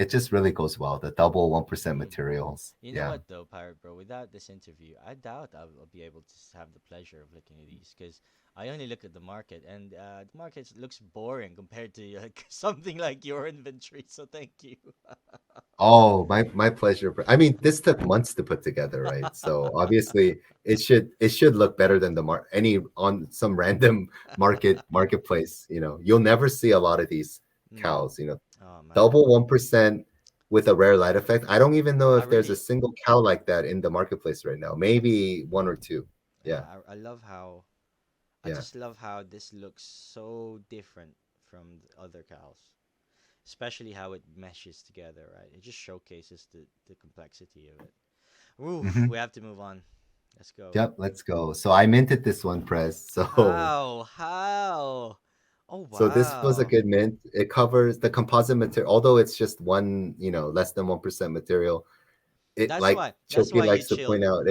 just really goes well. The double 1% Mm. materials. You know Yeah. what though, Pirate Bro? Without this interview, I doubt I'll be able to have the pleasure of looking at these because I only look at the market, and the market looks boring compared to something like your inventory. So thank you. Oh, my pleasure. I mean, this took months to put together, right? So obviously it should look better than the any on some random marketplace. You'll never see a lot of these Mm. cows. Oh man. Double 1% with a rare light effect. I don't even know I if there's a really, single cow like that in the marketplace right now. Maybe one or two. yeah, Yeah, I love how I yeah. just love how this looks so different from the other cows, especially how it meshes together. Right, it just showcases the complexity of it. Oof, Hmm. we have to move on. Let's go. Yep, let's go. So I minted this one, Press. So How? How? Oh So this was a wow. good mint. It covers the composite material, although it's just one, less than 1% material. It That's like why. That's Choki why you likes to point chilled. out,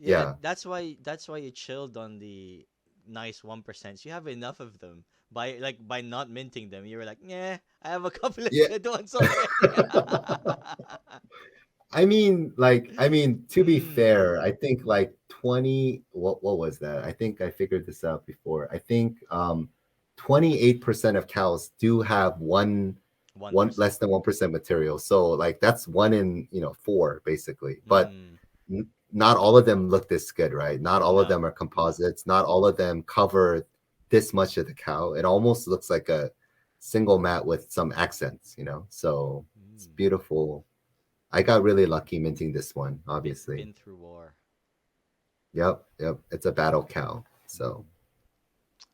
Yeah, yeah, that's why you chilled on the nice 1%. You have enough of them by not minting them. You were like, yeah, I have a couple of yeah. good ones already. To be mm. fair, I think like 20, what was that? I think I figured this out before. I think 28% of cows do have one 1%. less than 1% material. So like that's one in, four basically. But Mm. not all of them look this good, right? Not all of No. them are composites. Not all of them cover this much of the cow. It almost looks like a single mat with some accents. So it's Mm. beautiful. I got really lucky minting this one, obviously. Been through war. Yep, yep. It's a battle cow. So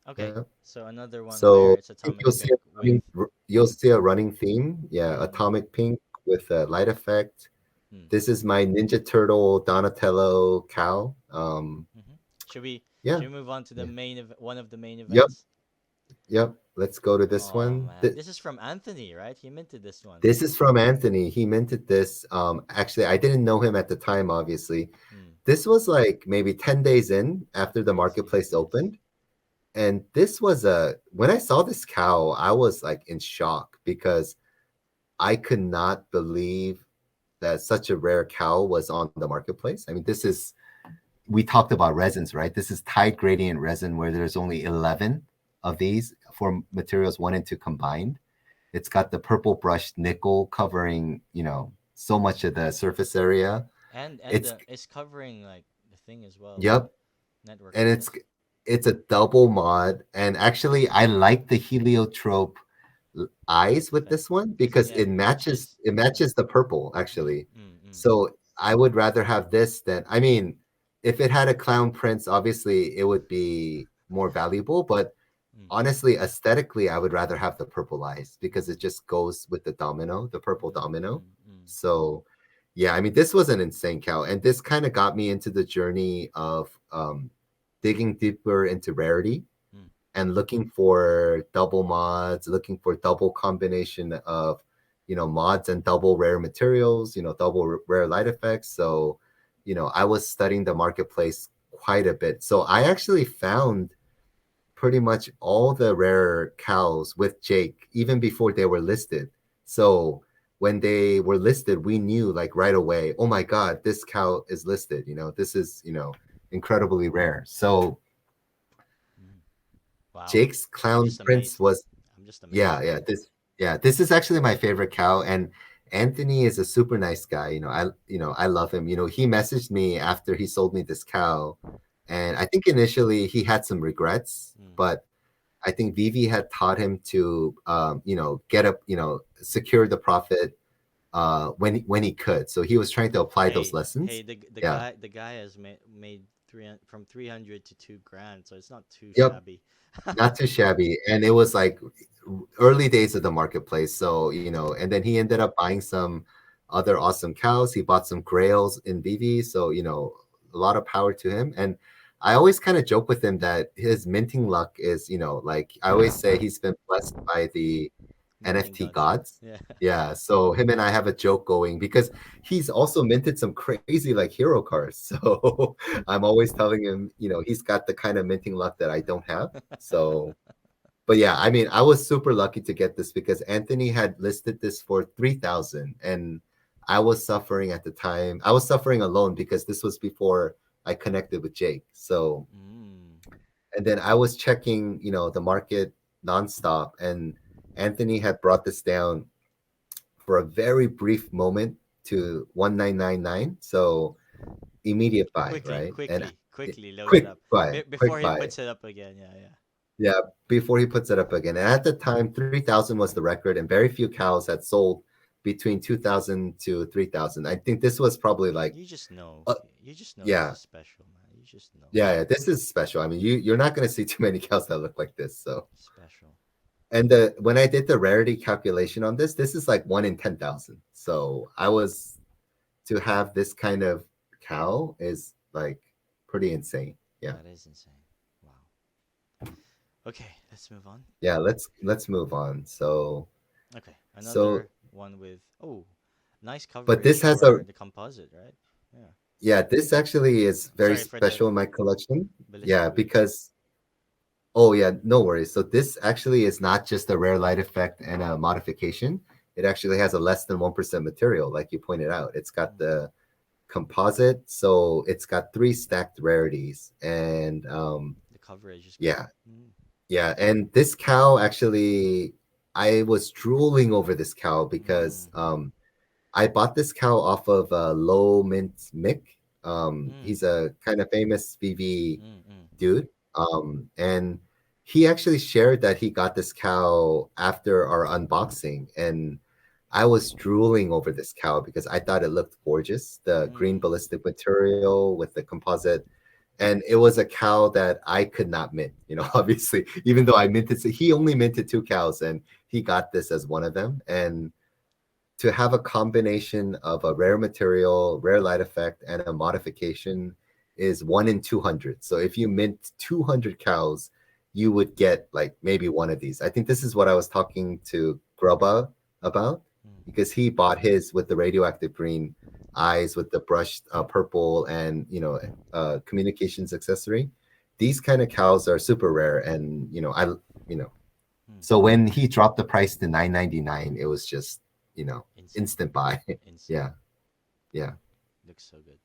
Mm. Okay. yeah. So another one where So it's I think atomic pink with you'll see a running theme. Yeah, mm, atomic pink with a light effect. mm, This is my Ninja Turtle Donatello cow. hmm. Should we Yeah, should we move on to the yeah. one of the main Yep, events? yep. Let's go to this Oh one. man, this is from Anthony, right? He minted this one. This is from Anthony. He minted this. Actually, I didn't know him at the time, obviously. Mm. This was like maybe 10 days in after the Crazy, marketplace opened. And this was when I saw this cow, I was like in shock because I could not believe that such a rare cow was on the marketplace. I mean, we talked about resins, right? This is tide gradient resin where there's only 11 of these for materials one and two combined. It's got the purple brushed nickel covering, so much of the surface area. and It's, the it's covering like the thing as well, the yep. network And layers. it's a double mod. And actually, I like the heliotrope eyes with Effect. this one because Yeah, it it matches matches. it matches the purple Mm, actually. mm, mm, So I would rather have this than, I mean, if it had a clown prince, obviously it would be more valuable, but mm, honestly, aesthetically, I would rather have the purple eyes because it just goes with the purple mm, domino. mm, mm, So yeah, I mean, this was an insane cow, and this kind of got me into the journey of digging deeper into rarity mm, and looking for double mods, looking for double combination of, mods and double rare materials, double rare light effects. So, I was studying the marketplace quite a bit. So I actually found pretty much all the rare cows with Jake even before they were listed. So when they were listed, we knew like right away, oh my God, this cow is listed. This is, incredibly rare. So mm. Wow, Jake's I'm Clown just Prince amazed. was, I'm just yeah, amazed. this is actually my favorite cow. And Anthony is a super nice guy. I love him. He messaged me after he sold me this cow. And I think initially he had some regrets, Mm. but I think Vivi had taught him to, get up, secure the profit when he could. So he was trying to apply those Hey, lessons. the Yeah. guy has made from 300 to 2 grand, so it's not too Yep. shabby. Not too shabby. And it was like early days of the marketplace. So, and then he ended up buying some other awesome cows. He bought some grails in Vivi. So, a lot of power to him. And I always kind of joke with him that his minting luck is, like I always say he's been blessed by the Minting NFT gods. gods. Yeah. Yeah, so him and I have a joke going because he's also minted some crazy like hero cards. So I'm always telling him, he's got the kind of minting luck that I don't have. So, but yeah, I mean, I was super lucky to get this because Anthony had listed this for 3,000 and I was suffering at the time. I was suffering alone because this was before I connected with Jake. So, Mm. and then I was checking, the market nonstop and Anthony had brought this down for a very brief moment to 1999. So immediate buy, Quickly, right? And quickly, quickly load it quick up. buy, Before quick he buy. puts it up again. Yeah, yeah. Yeah, before he puts it up again. And at the time, 3,000 was the record, and very few cows had sold between 2,000 to 3,000. I think this was probably like, You just know. uh, You just know this yeah, is special, man. You just know. yeah, this is special. I mean, you're not going to see too many cows that look like this. So, Special. and the when I did the rarity calculation on this is like 1 in 10,000. So I was to have this kind of cow is like pretty insane. Yeah. That is insane. Wow. Okay, let's move on. Yeah, let's move on. Okay, So another one with nice but this coverage has a for the composite, right? Yeah. yeah, this actually is very Sorry for the special in my collection. ballistic Yeah, boots. because oh yeah, no worries. So this actually is not just a rare light effect and a modification. It actually has a less than 1% material, like you pointed out. It's got Mm. the composite, so it's got three stacked rarities. And The coverage is good. yeah, Mm. yeah, and this cow actually, I was drooling over this cow because Mm. I bought this cow off of Low Mint Mick. Mm. He's a kind of famous VV Mm. Mm. dude. And he actually shared that he got this cow after our unboxing, and I was drooling over this cow because I thought it looked gorgeous. The green Mm. ballistic material with the composite, and it was a cow that I could not mint. Obviously, even though I minted, so he only minted two cows, and he got this as one of them. And to have a combination of a rare material, rare light effect, and a modification is 1 in 200. So if you mint 200 cows, you would get like maybe one of these. I think this is what I was talking to Grubba about Mm. because he bought his with the radioactive green eyes with the brushed purple and communications accessory. These kind of cows are super rare, and you know Mm. so when he dropped the price to 999, it was just, Insane. instant buy. Insane. Yeah, yeah. Looks so good.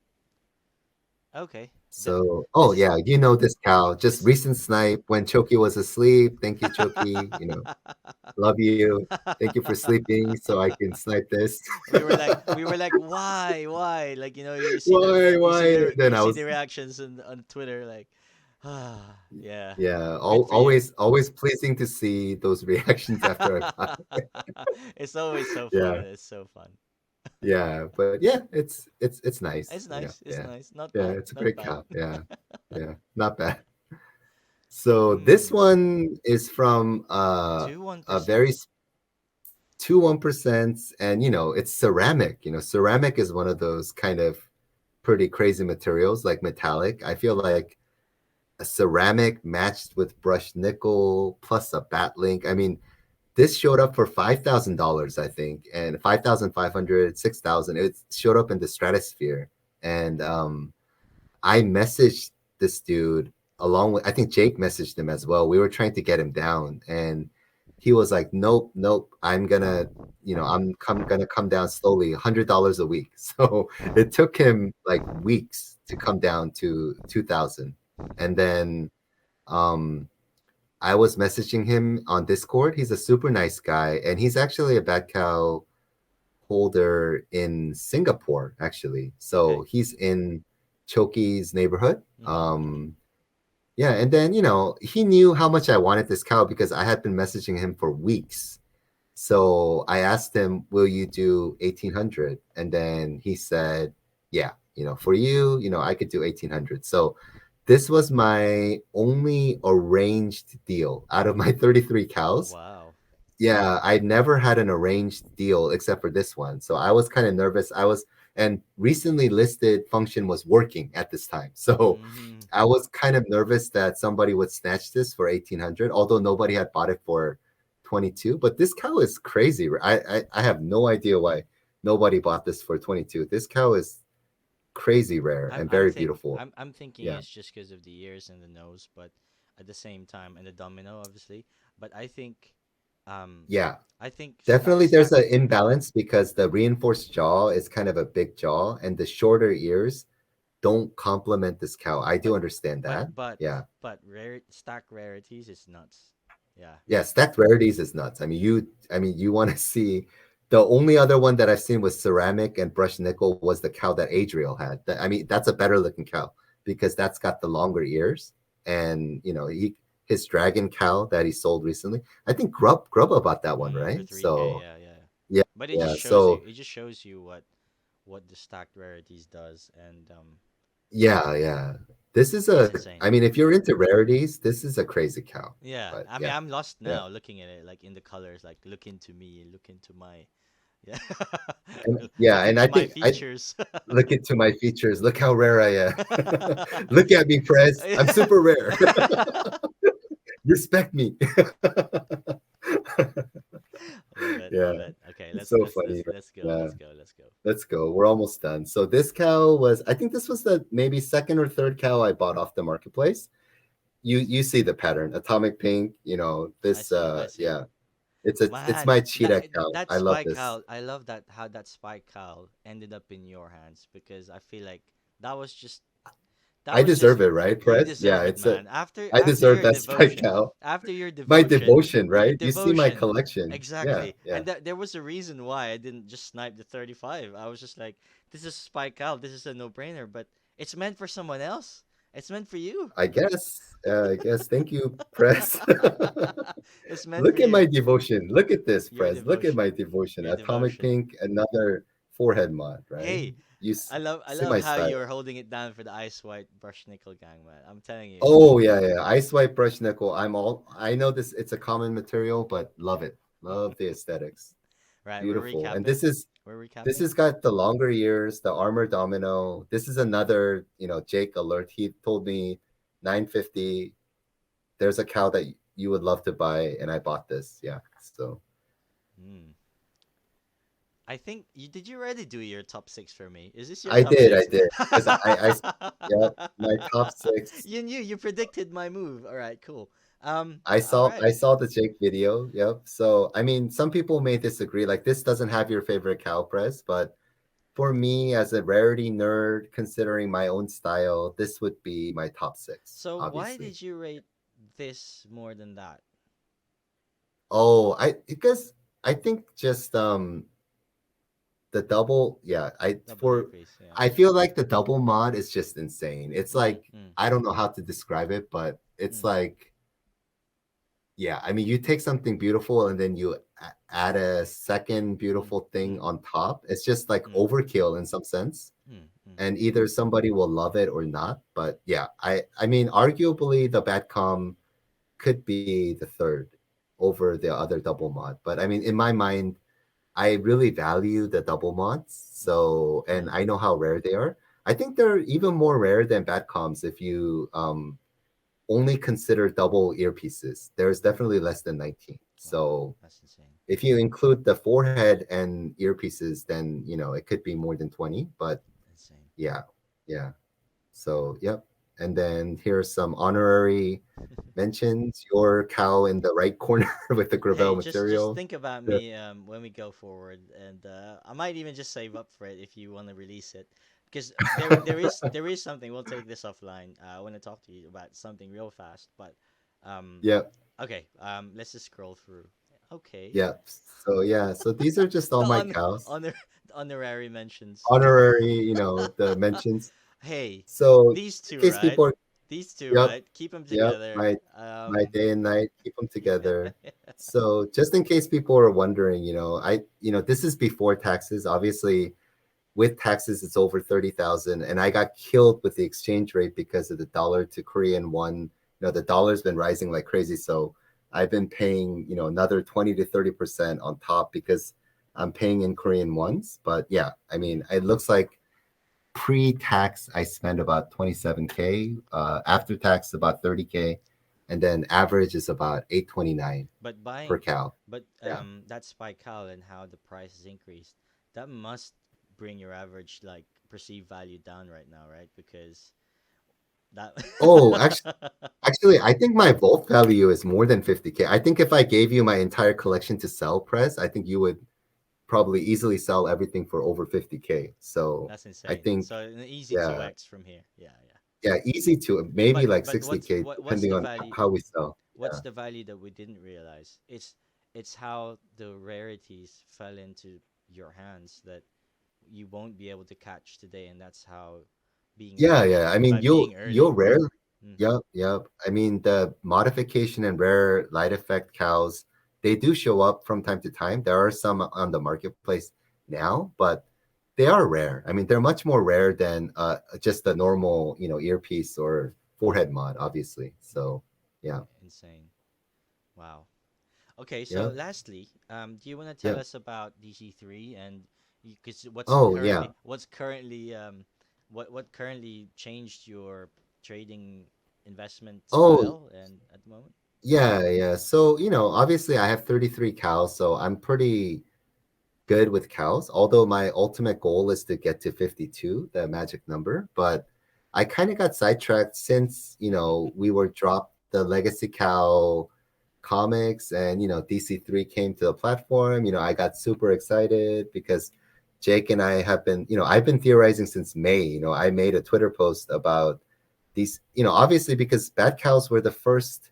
Okay. So, oh This is yeah, this cow. Just this. recent snipe when Choki was asleep. Thank you, Choki. Love you. Thank you for sleeping so I can snipe this. We were like, why? Like, you see the you see Why? the Then you I see was, the reactions on Twitter, like, yeah, yeah, good for you. always pleasing to see those reactions after I buy. It's always so fun. Yeah, It's so fun. yeah, but yeah, it's nice. It's nice. It's Yeah, nice. Not yeah, bad. it's a Not great bad. cow. Yeah, yeah, not bad. So this Hmm. one is from Two one a very percents. 1%, and it's ceramic. Ceramic is one of those kind of pretty crazy materials, like metallic. I feel like a ceramic matched with brushed nickel plus a bat link. I mean, this showed up for $5,000, I think, and 5,500, 6,000. It showed up in the stratosphere, and I messaged this dude along with, I think Jake messaged him as well. We were trying to get him down, and he was like, "Nope, nope. I'm gonna come down slowly, $100 a week." So it took him like weeks to come down to 2,000, and then um, I was messaging him on Discord. He's a super nice guy, and he's actually a bad cow holder in Singapore, actually. Okay. So he's in Choki's neighborhood. Mm-hmm. Mm-hmm. Yeah, and then he knew how much I wanted this cow because I had been messaging him for weeks. So I asked him, "Will you do 1,800?" And then he said, "Yeah, for you, I could do 1,800." So this was my only arranged deal out of my 33 cows. Wow. Yeah, I never had an arranged deal except for this one. So I was kind of nervous. and recently listed function was working at this time. So Mm-hmm. I was kind of nervous that somebody would snatch this for 1800, although nobody had bought it for 22. But this cow is crazy. I have no idea why nobody bought this for 22. This cow is crazy rare and very beautiful. I'm thinking Yeah. it's just because of the ears and the nose, but at the same time, and the domino, obviously. But um, Yeah. I think Definitely stack. there's an imbalance because the reinforced jaw is kind of a big jaw and the shorter ears don't complement this cow. I do But understand that. Yeah. rare stack rarities is nuts. Yeah. Yeah, stacked rarities is nuts. I mean you want to see the only other one that I've seen with ceramic and brushed nickel was the cow that Adriel had. I mean, that's a better looking cow because that's got the longer ears. And his dragon cow that he sold recently. I think Grub about that one, For right? 3K, So yeah, yeah. yeah, But it just yeah. shows you. So It just shows you what the stacked rarities does, and yeah, yeah. This is it's a insane. I mean, if you're into rarities, this is a crazy cow. Yeah, But I mean, yeah, I'm lost yeah. now looking at it, like in the colors, like look into me, look into my, yeah, And yeah, look and into I my think I features. look into my features. Look how rare I am. Look at me, Prez. I'm super rare. Respect me. Yeah, love it. Okay, it's so funny. let's go, Yeah, let's go, let's go. let's go. We're almost done. So this cow was, I think this was the maybe second or third cow I bought off the marketplace. You see the pattern, atomic pink. I This see, I see. yeah, it's Man, my cheetah cow. that I love spike this. cowl. I love that how that spike cowl ended up in your hands because I feel like that was just that I was just deserve it, right, you Prez? Yeah, deserve it, it's a man. I deserve that spike cow. My devotion, your right? You see my devotion, collection. Yeah, exactly. yeah. And that there was a reason why I didn't just snipe the 35. I was just like, this is spike cowl. This is a no brainer, but it's meant for someone else. It's meant for you. I guess. I guess. Thank you, Press. It's meant for Look at you. my devotion. Look at this, Your Press. Look at devotion. my devotion. Your Atomic devotion. Pink, another forehead mod, right? Hey, I See love my how style. you're holding it down for the ice white brush nickel gang, man. I'm telling you. Oh yeah, yeah. Ice white brush nickel. I know this. It's a common material, but love it. Love the aesthetics. Right, we're Beautiful. And recapping. We're this recapping. has got the longer ears, the armor domino. This is another, Jake alert. He told me 950. There's a cow that you would love to buy, and I bought this. Yeah. So Hmm. I think you did. You already do your top six for me. Is this your I top did, I six? did. Because yeah, my top six. You knew. You predicted my move. All right. Cool. I All saw right. I saw the Jake video. Yep. So I mean, some people may disagree. Like this doesn't have your favorite cow press, but for me as a rarity nerd, considering my own style, this would be my top six, So why obviously. did you rate this more than that? Oh, I because I think just the double, yeah, Double earpiece. Yeah. I feel like the double mod is just insane. It's Mm, like mm, I don't know how to describe it, but it's mm, like, yeah, I mean, you take something beautiful and then you add a second mm, beautiful thing mm, on top. It's just like mm, overkill in some sense. mm, mm, And either somebody will love it or not. But yeah, I mean, arguably the Batcom could be the third over the other double mod. But I mean, in my mind, I really value the double mods. mm, So, and mm, I know how rare they are. I think they're even more rare than Batcoms if you only consider double earpieces. There's mm. definitely less than 19. Wow, So that's insane. if you include the forehead and earpieces, then it could be more than 20. But Insane. yeah, yeah. So yep. And then here's some honorary mentions. Your cow in the right corner with the Hey, gravel just material. think about The- me when we go forward, and I might even just save up for it if you want to release it, because there is something. We'll take this offline. I want to talk to you about something real fast, but um, Yep. okay. Let's just scroll through. Okay. Yep. So yeah. So these are just all the my on cows. honor the honorary mentions. Honorary, the mentions. Hey, So these in two, case right? people are, These two, yep, right? Keep them yep, together. my day and night, keep them together. So just in case people are wondering, this is before taxes. Obviously, with taxes, it's over 30,000, and I got killed with the exchange rate because of the dollar to Korean won. The dollar's been rising like crazy, so I've been paying, another 20 to 30% on top because I'm paying in Korean ones. But yeah, I mean, it looks like pre-tax I spend about 27K, after tax about 30K, and then average is about 829 But per buying, cow. but Yeah. that's by Cal and how the price has increased. That must bring your average like perceived value down right now, right? Because that. Oh, actually, I think my vault value is more than 50K. I think if I gave you my entire collection to sell, Press, I think you would probably easily sell everything for over 50K. So That's I insane. think, So an easy two yeah, x from here. Yeah, yeah. yeah, easy to maybe like But what's 60K, what's depending the on value? how we sell. What's Yeah. the value that we didn't realize? It's how the rarities fell into your hands that you won't be able to catch today, and that's how being Yeah, yeah. I mean, by being you'll early. rare. Mm, Yep, yep. I mean, the modification and rare light effect cows, they do show up from time to time. There are some on the marketplace now, but they are rare. I mean, they're much more rare than just a normal, earpiece or forehead mod, obviously. So, yeah, insane. Wow. Okay, so yeah, lastly, do you want to tell yeah. us about DC3 and because Oh, yeah. what currently changed your trading investment Oh, style and at the moment? yeah, yeah. So, obviously I have 33 cows, so I'm pretty good with cows, although my ultimate goal is to get to 52, the magic number. But I kind of got sidetracked since, we were dropped the Legacy Cow comics and, DC3 came to the platform. I got super excited because Jake and I have been, I've been theorizing since May. I made a Twitter post about these, obviously because Bad Cows were the first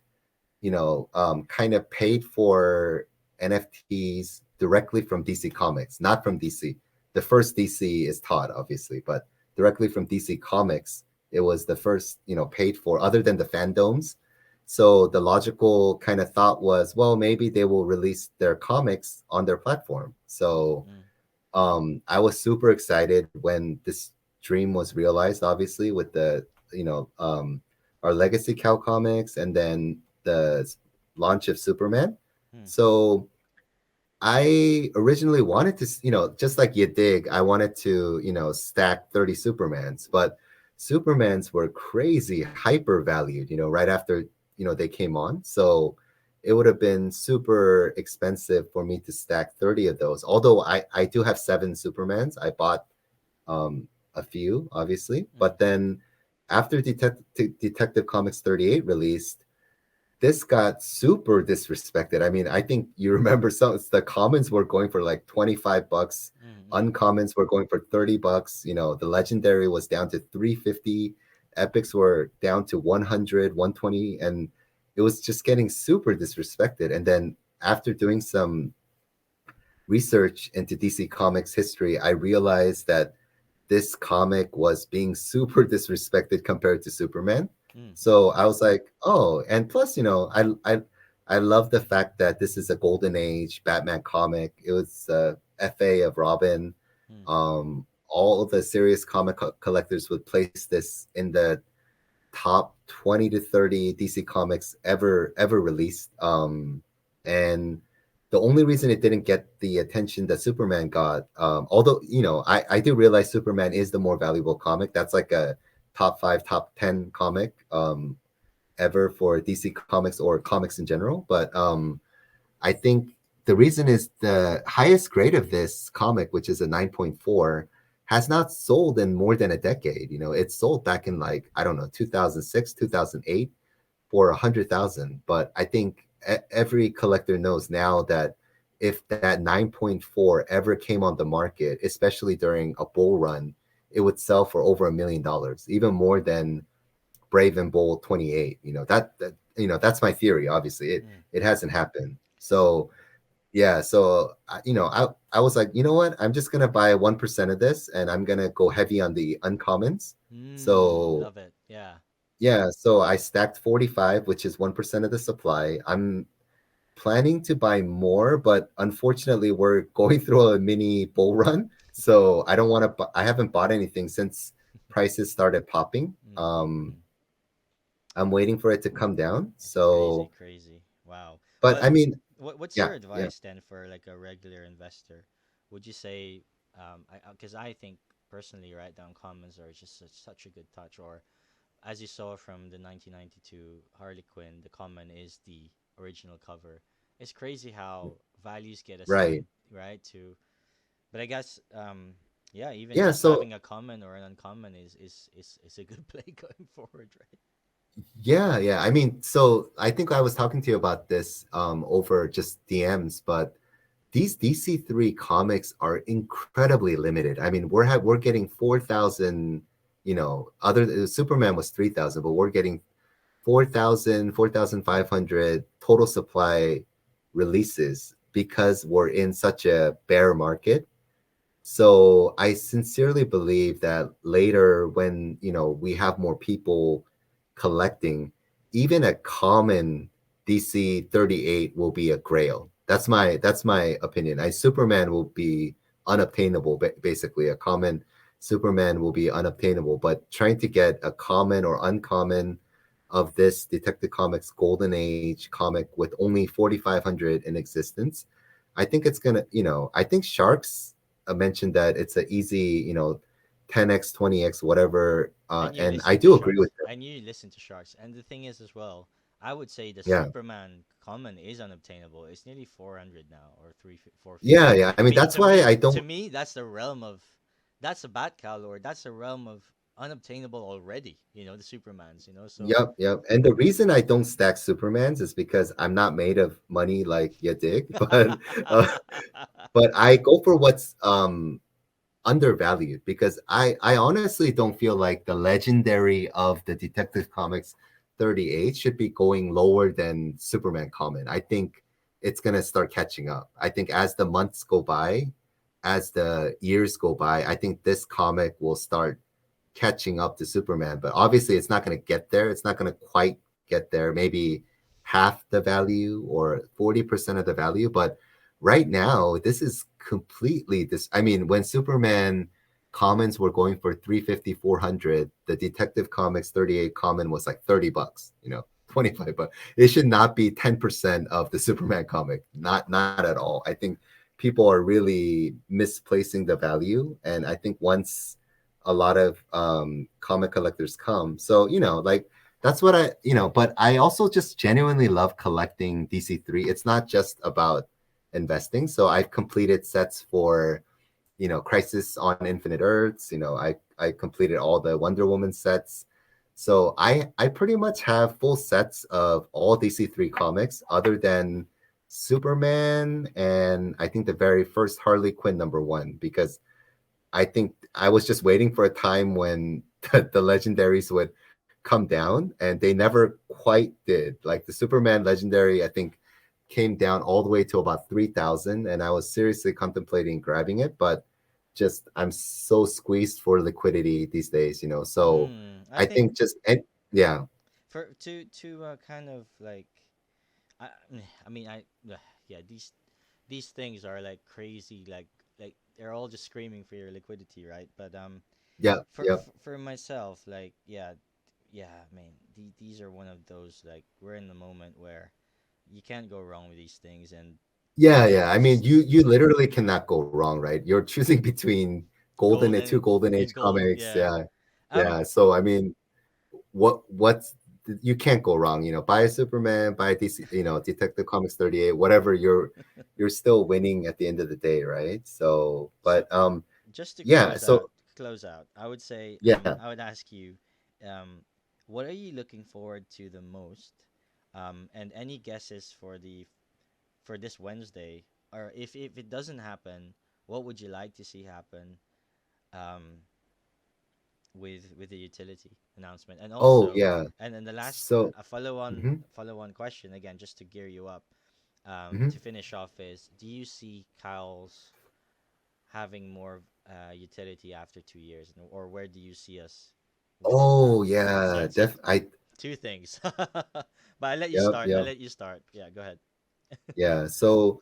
kind of paid for NFTs directly from DC Comics, not from DC. The first DC is Todd, obviously, but directly from DC Comics, it was the first, paid for other than the fandoms. So the logical kind of thought was, well, maybe they will release their comics on their platform. So Mm, I was super excited when this dream was realized, obviously, with our Legacy Cow comics and then the launch of Superman. mm, So I originally wanted to, just like you dig, I wanted to, stack 30 Supermans, but Supermans were crazy hyper valued, right after, they came on. So it would have been super expensive for me to stack 30 of those. Although I do have 7 Supermans. I bought a few, obviously. mm, But then after Detective Comics 38 released, this got super disrespected. I mean, I think you remember some the commons were going for like 25 bucks, mm, mm, uncommons were going for 30 bucks, the legendary was down to 350, epics were down to 100, 120, and it was just getting super disrespected. And then after doing some research into DC Comics history, I realized that this comic was being super disrespected compared to Superman. mm, So I was like, oh, and plus, I love the fact that this is a golden age Batman comic. It was FA of Robin. mm, All of the serious comic collectors would place this in the top 20 to 30 DC comics ever released. And the only reason it didn't get the attention that Superman got, although I do realize Superman is the more valuable comic. That's like a top 5, top 10 comic ever for DC Comics or comics in general. But I think the reason is the highest grade of this comic, which is a 9.4, has not sold in more than a decade. It sold back in like, I don't know, 2006, 2008 for 100,000. But I think every collector knows now that if that 9.4 ever came on the market, especially during a bull run, it would sell for over $1 million, even more than Brave and Bold 28. That's my theory. Obviously, it mm. it hasn't happened. So yeah, so I was like, you know what? I'm just gonna buy 1% of this, and I'm gonna go heavy on the uncommons. So Love it. Yeah. yeah, so I stacked 45, which is 1% of the supply. I'm planning to buy more, but unfortunately, we're going through a mini bull run, so I don't want to. I haven't bought anything since prices started popping. Mm, mm, mm. I'm waiting for it to come down. It's crazy, So, crazy. Wow. but But I mean, what's yeah, your yeah. advice then for like a regular investor? would you say, because I think personally, write down comments are just such a good touch. Or as you saw from the 1992 Harley Quinn, the comment is the original cover. It's crazy how values get Right. assigned, right? To, but I guess, yeah, even Yeah. just So having a common or an uncommon is a good play going forward, right? yeah, yeah. I mean, so I think I was talking to you about this over just DMs, but these DC3 comics are incredibly limited. I mean, we're getting 4,000, other Superman was 3,000, but we're getting 4,000, 4,500 total supply releases because we're in such a bear market. So I sincerely believe that later when, we have more people collecting, even a common DC38 will be a grail. That's my opinion. Superman will be unobtainable, basically. A common Superman will be unobtainable, but trying to get a common or uncommon of this Detective Comics Golden Age comic with only 4,500 in existence, I think it's gonna, I think Sharks mentioned that it's a easy, 10x, 20x, whatever. And you And I listen to do agree with Sharks. him. And you listen to Sharks. And the thing is as well, I would say the Yeah. Superman common is unobtainable. It's nearly 400 now, or 450. Yeah. Yeah. I I mean, mean, that's why I to don't. me, that's the realm of, that's a Batcowl, or that's a realm of unobtainable already. The Supermans. So Yep. Yep. And the reason I don't stack Supermans is because I'm not made of money like you dig, uh, but I go for what's undervalued because I honestly don't feel like the legendary of the Detective Comics 38 should be going lower than Superman common. I think it's gonna start catching up. I think as the months go by, as the years go by, I think this comic will start catching up to Superman. But obviously it's not gonna get there. It's not gonna quite get there. Maybe half the value or 40% of the value. But right now, this is completely this. I mean, when Superman commons were going for 350, 400, the Detective Comics 38 common was like $30, 25 bucks. It should not be 10% of the Superman comic. Not at all. I think people are really misplacing the value. And I think once a lot of comic collectors come, so like that's what but I also just genuinely love collecting DC3. It's not just about investing. So I've completed sets for, Crisis on Infinite Earths. I completed all the Wonder Woman sets. So I pretty much have full sets of all DC3 comics other than Superman and I think the very first Harley Quinn #1 because I think I was just waiting for a time when the legendaries would come down, and they never quite did. Like the Superman legendary, I think came down all the way to about 3,000, and I was seriously contemplating grabbing it, but just I'm so squeezed for liquidity these days, So I I think think yeah, for to kind of like, I I mean I yeah, these things are like crazy, like they're all just screaming for your liquidity, right? But yeah, yeah, for myself, like, yeah, I mean, these are one of those, like, we're in the moment where you can't go wrong with these things. And yeah, yeah, yeah. I mean, just you literally cannot go wrong, right? You're choosing between gold two and golden age gold, comics, yeah. yeah, um yeah. So I mean, what's you can't go wrong, buy a Superman, buy a DC, Detective Comics 38, whatever, you're still winning at the end of the day, right? So so but just to yeah, so close out, I would say, yeah. I would ask you, what are you looking forward to the most, and any guesses for this Wednesday, or if it doesn't happen, what would you like to see happen, um with the utility announcement? And Oh also, yeah. and then the last, So a follow on mhm, follow on question, again, just to gear you up, mhm. to finish off, is, do you see Cowls having more utility after 2 years, or where do you see us within that? Oh yeah, So I two things. But I let you yep, start. I yep. let you start. Yeah, go ahead. Yeah. So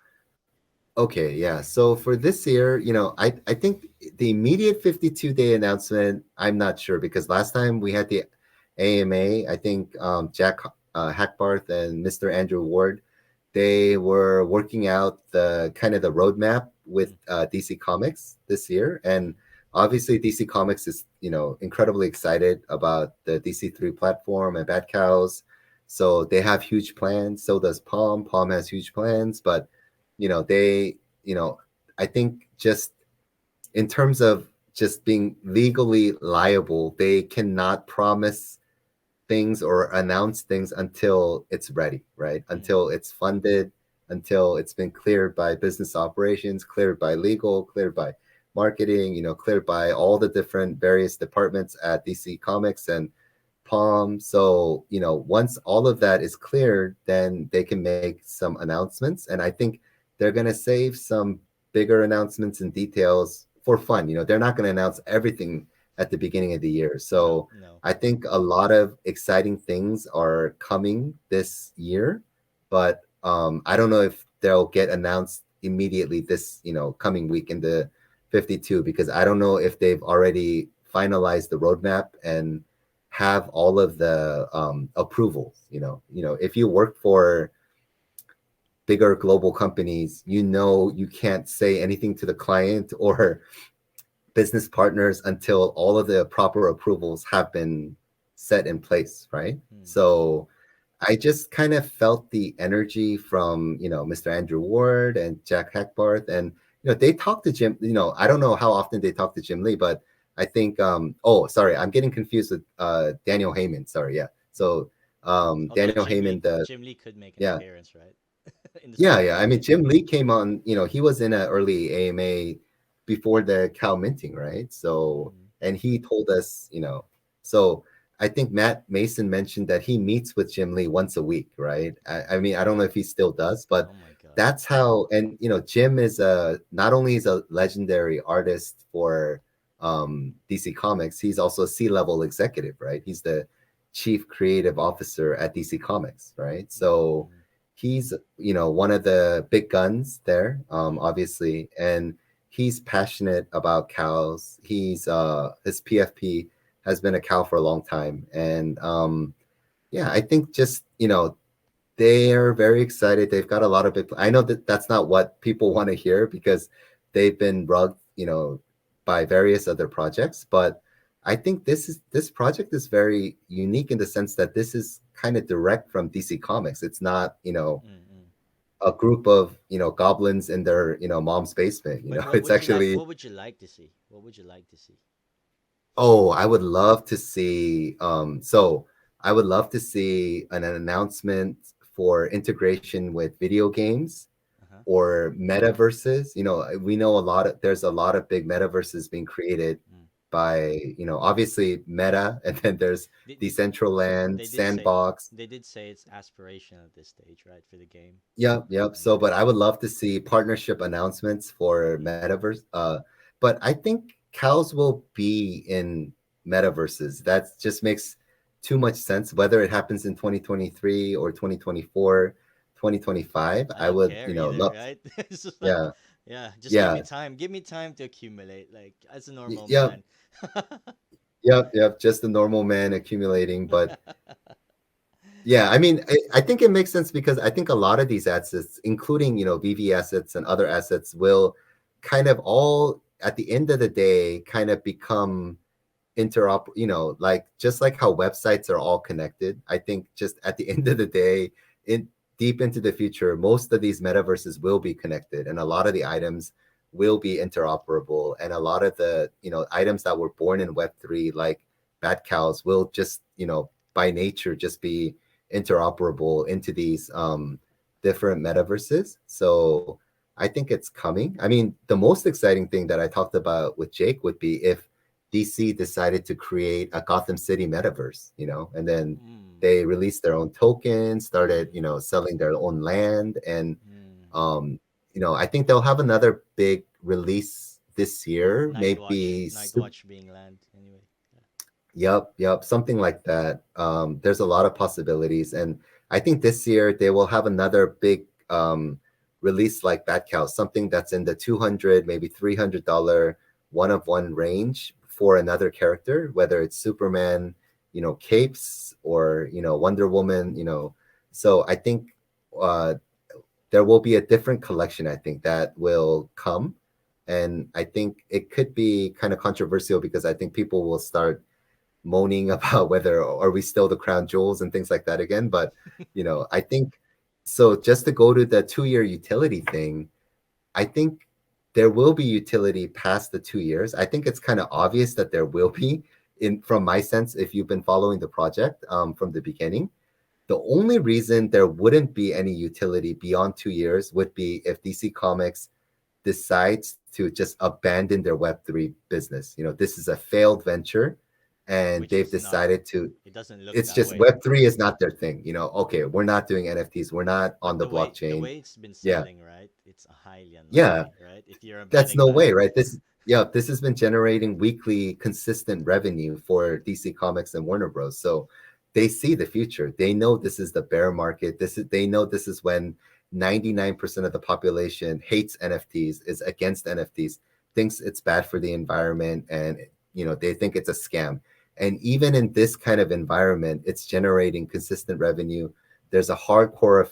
okay, yeah. So for this year, I think the immediate 52-day announcement, I'm not sure because last time we had the AMA, I think Jack Hackbarth and Mr. Andrew Ward, they were working out the kind of the roadmap with Mm, DC Comics this year, and obviously DC Comics is incredibly excited about the DC3 platform and Batcowls. So they have huge plans. So does Palm. Palm has huge plans, but they I think just in terms of just being legally liable, they cannot promise things or announce things until it's ready, right? mm, Until it's funded, until it's been cleared by business operations, cleared by legal, cleared by marketing, cleared by all the different various departments at DC Comics and Palm. So, once all of that is cleared, then they can make some announcements. And I think they're going to save some bigger announcements and details for fun. They're not going to announce everything at the beginning of the year. no, So, no. I think a lot of exciting things are coming this year, but I don't know if they'll get announced immediately this, coming week in the 52, because I don't know if they've already finalized the roadmap and have all of the approvals. If you work for bigger global companies, you can't say anything to the client or business partners until all of the proper approvals have been set in place, right? Mm, mm, So I just kind of felt the energy from, Mr. Andrew Ward and Jack Hackbarth. And, they talk to Jim, I don't know how often they talk to Jim Lee, but I think, oh, sorry, I'm getting confused with Daniel Heyman. Sorry. Yeah. mm. So Although Daniel Heyman, Jim Lee could make an yeah, appearance, right? In the yeah, story. yeah. I mean, Jim Lee came on, he was in an early AMA before the cow minting, right? So, Mm, and he told us, so I think Matt Mason mentioned that he meets with Jim Lee once a week, right? I mean, I don't know if he still does, but oh my God. that's how, and, Jim is not only is a legendary artist for DC Comics, he's also a C-level executive, right? He's the chief creative officer at DC Comics, right? So, Mm, he's one of the big guns there, mm, obviously, and he's passionate about cows. His PFP has been a cow for a long time, and yeah, I think just they are very excited. They've got a lot of big. I know that that's not what people want to hear because they've been rugged, by various other projects. But I think this project is very unique in the sense that this is kind of direct from DC Comics. It's not, mm, mm. a group of goblins in their mom's basement. But It's actually, what would you like to see? What would you like to see? oh, I would love to see. So I would love to see an announcement for integration with video games Uh-huh. or metaverses. We know there's a lot of big metaverses being created Mm. by, obviously Meta, and then there's Did, did, Decentraland, they did say Sandbox. it's aspiration at this stage, right, for the game. Yep, yep. Mm, So, but I would love to see partnership announcements for mm, metaverse. But I think cows will be in metaverses. That just makes too much sense. Whether it happens in 2023 or 2024, 2025, I I don't would, care either, love. right? It's just like, Yeah, yeah, just yeah, give me time to accumulate, like as a normal yep, man. yep, yep. Just a normal man accumulating, but yeah, I mean, I think it makes sense because I think a lot of these assets, including, VV assets and other assets, will kind of all, at the end of the day, kind of become like just like how websites are all connected. I think just at the end of the day, in deep into the future, most of these metaverses will be connected, and a lot of the items will be interoperable, and a lot of the items that were born in Web3, like Batcowls, will just by nature just be interoperable into these different metaverses. So I think it's coming. I mean, the most exciting thing that I talked about with Jake would be if DC decided to create a Gotham City metaverse, and then Mm, they released their own tokens, started, mm, selling their own land. And, mm. um, I think they'll have another big release this year, maybe. Night Watch being land anyway. Yeah. Yep, yep, something like that. There's a lot of possibilities, and I think this year they will have another big release like Bat Cow, something that's in the 200, maybe $300 one of one range for another character, whether it's Superman, capes, or Wonder Woman. So I think uh, there will be a different collection, I think, that will come. And I think it could be kind of controversial because I think people will start moaning about whether are we still the crown jewels and things like that again. But I think so. Just to go to the 2 year utility thing, I think there will be utility past the 2 years. I think it's kind of obvious that there will be, in from my sense, if you've been following the project from the beginning. The only reason there wouldn't be any utility beyond 2 years would be if DC Comics decides to just abandon their Web3 business. This is a failed venture and Which they've it's not. decided to, It doesn't look it's that just way. Web3 is not their thing. Okay, we're not doing NFTs. We're not on But the the blockchain. way it's been Yeah. selling, right? It's highly Yeah. unlikely, right? If you're a That's betting no way, man. right? This has been generating weekly consistent revenue for DC Comics and Warner Bros. So they see the future. They know this is the bear market. They know this is when 99% of the population hates NFTs, is against NFTs, thinks it's bad for the environment, and they think it's a scam. And even in this kind of environment, it's generating consistent revenue. There's a hardcore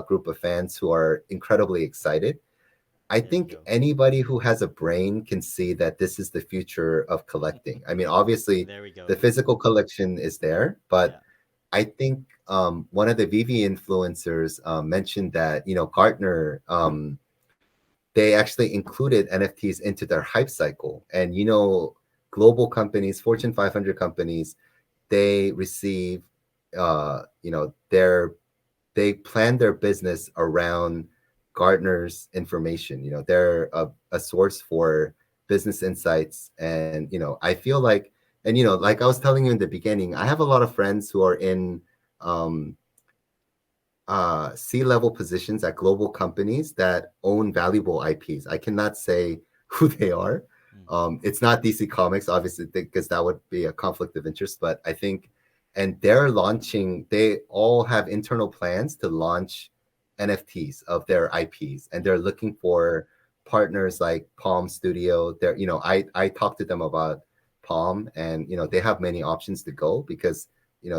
group of fans who are incredibly excited. I There you think go. anybody who has a brain can see that this is the future of collecting. I mean, obviously, There we go. the physical collection is there, but Yeah. I think one of the VV influencers mentioned that Gartner, they actually included NFTs into their hype cycle, and global companies, Fortune 500 companies, they receive, their they plan their business around Gartner's information. They're a source for business insights. And, I feel like, and, like I was telling you in the beginning, I have a lot of friends who are in um, C-level positions at global companies that own valuable IPs. I cannot say who they are. Mm. It's not DC Comics, obviously, because that would be a conflict of interest. But I think, and they're launching. They all have internal plans to launch NFTs of their IPs, and they're Mm. looking for partners like Palm Studio. I talked to them about Palm, and they have many options to go because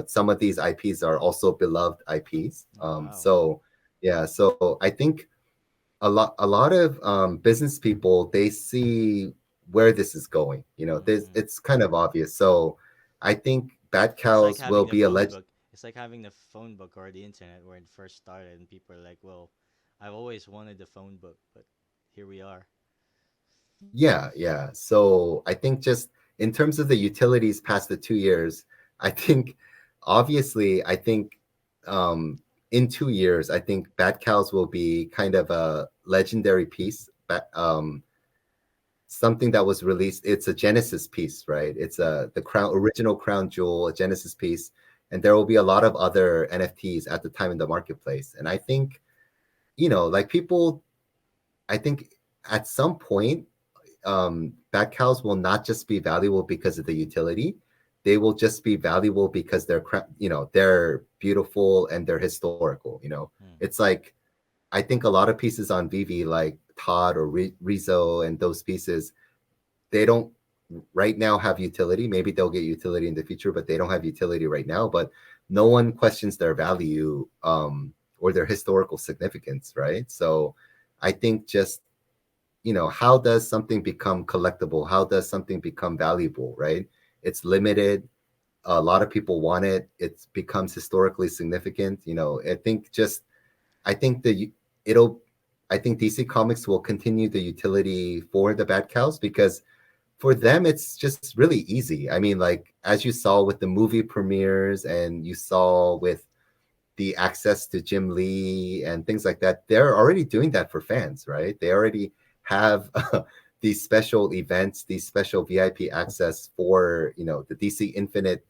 some of these IPs are also beloved IPs. Oh wow. So yeah, so I think a lot of business people, they see where this is going. Mm-hmm. It's kind of obvious. So I think Bad It's like Cows will having the be a phone legend. book. It's like having the phone book or the internet where it first started, and people are like, "Well, I've always wanted the phone book, but here we are." Yeah, yeah. So I think just in terms of the utilities past the 2 years, I think obviously, I think in 2 years, I think Bad Cows will be kind of a legendary piece. Something that was released. It's a Genesis piece, right? It's Mm. the original crown jewel, a Genesis piece, and there will be a lot of other NFTs at the time in the marketplace. And I think, like people, I think at some point back cows will not just be valuable because of the utility. They will just be valuable because they're beautiful and they're historical. Mm. It's like, I think a lot of pieces on VV, like Todd or Rizzo and those pieces, they don't right now have utility. Maybe they'll get utility in the future, but they don't have utility right now. But no one questions their value or their historical significance, right? So I think just how does something become collectible? How does something become valuable, right? It's limited. A lot of people want it. It becomes historically significant. I think the it'll I think DC Comics will continue the utility for the Bad Cows because for them it's just really easy. I mean, like as you saw with the movie premieres and you saw with the access to Jim Lee and things like that, they're already doing that for fans, right? They already have these special events, these special VIP access for the DC Infinite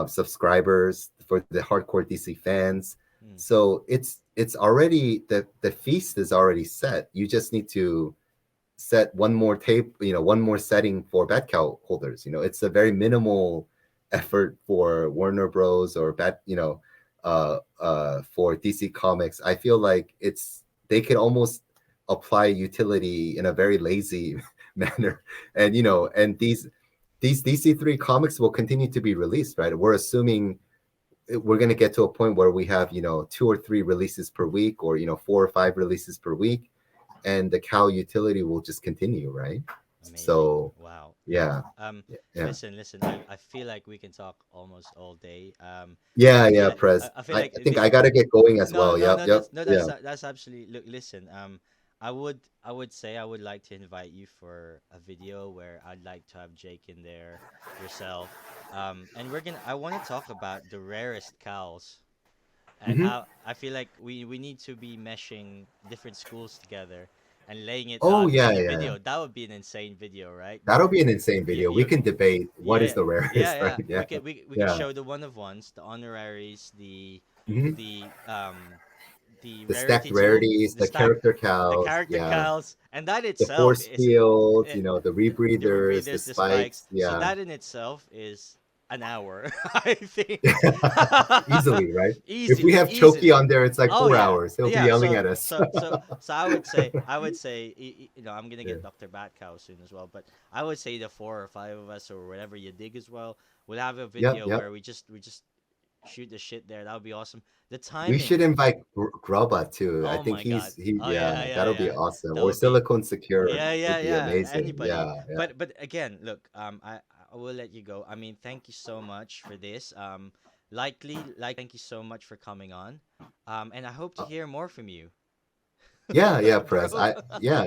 subscribers, for the hardcore DC fans. Mm. So it's already the feast is already set. You just need to set one more tape, one more setting for Batcow holders. It's a very minimal effort for Warner Bros. Or for DC Comics. I feel like they can almost apply utility in a very lazy manner, and and these DC3 comics will continue to be released, right? We're assuming we're going to get to a point where we have, 2 or 3 releases per week, or 4 or 5 releases per week, and the cow utility will just continue, right? Amazing. So Wow. Yeah. yeah, yeah, Listen. I feel like we can talk almost all day. yeah, I feel yeah, like Prez. I feel I like think I got to get going as well. Yep, yep, yeah. that's absolutely, look, listen, I would say I would like to invite you for a video where I'd like to have Jake in there, yourself, and I want to talk about the rarest cows, and Hmm. how I feel like we need to be meshing different schools together and laying it Oh out yeah, in a yeah. video. That would be an insane video, right? That'll be an insane video. We You can debate what is yeah, the yeah, rarest, right? yeah. Yeah, We could yeah. show the one of ones, the honoraries, Hmm. the The rarity stacked tool, rarities, the the stack, character the cows, character yeah. cows, and that The itself force is fields, uh, the the rebreathers, the rebreathers, the spikes. spikes, So yeah. that in itself is an hour, I think. Easily, right? If we Easily, have Choki easily. on there, it's like Oh four yeah, hours. He'll be yeah. yelling at us. So I would say, I'm gonna Yeah. get Dr. Batcow soon as well, but I would say the 4 or 5 of us or whatever you dig as well, we'll have a Yep, video yep. where we just shoot the shit there. That would be awesome. The We should timing. invite Grubba too. I Oh think my god. he Oh yeah, yeah, yeah, that'll be yeah. awesome. That Or would be, silicone secure yeah, would yeah, be yeah. amazing. Anybody. Yeah, yeah. But again, look, I will let you go. I mean, thank you so much for this. Thank you so much for coming on. And I hope to Uh, hear more from you, yeah, yeah, Press. bro. Yeah.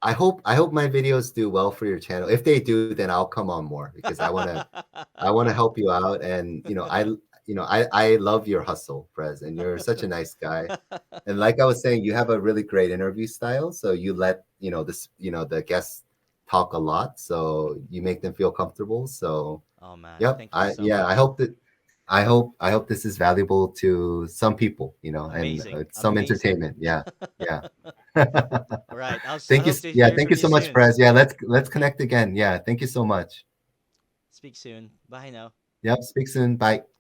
I hope my videos do well for your channel. If they do, then I'll come on more because I wanna help you out. And I love your hustle, Prez, and you're such a nice guy. And like I was saying, you have a really great interview style. So you let the guests talk a lot, so you make them feel comfortable. So Oh man, yep, thank you so I much. hope that I hope this is valuable to some people, and Amazing, some amazing. entertainment. Yeah, yeah. All right, I Thank you. hope to Yeah, hear thank from you you so much, soon. Prez. Yeah, let's connect again. Yeah, thank you so much. Speak soon. Bye now. Yep, speak soon. Bye.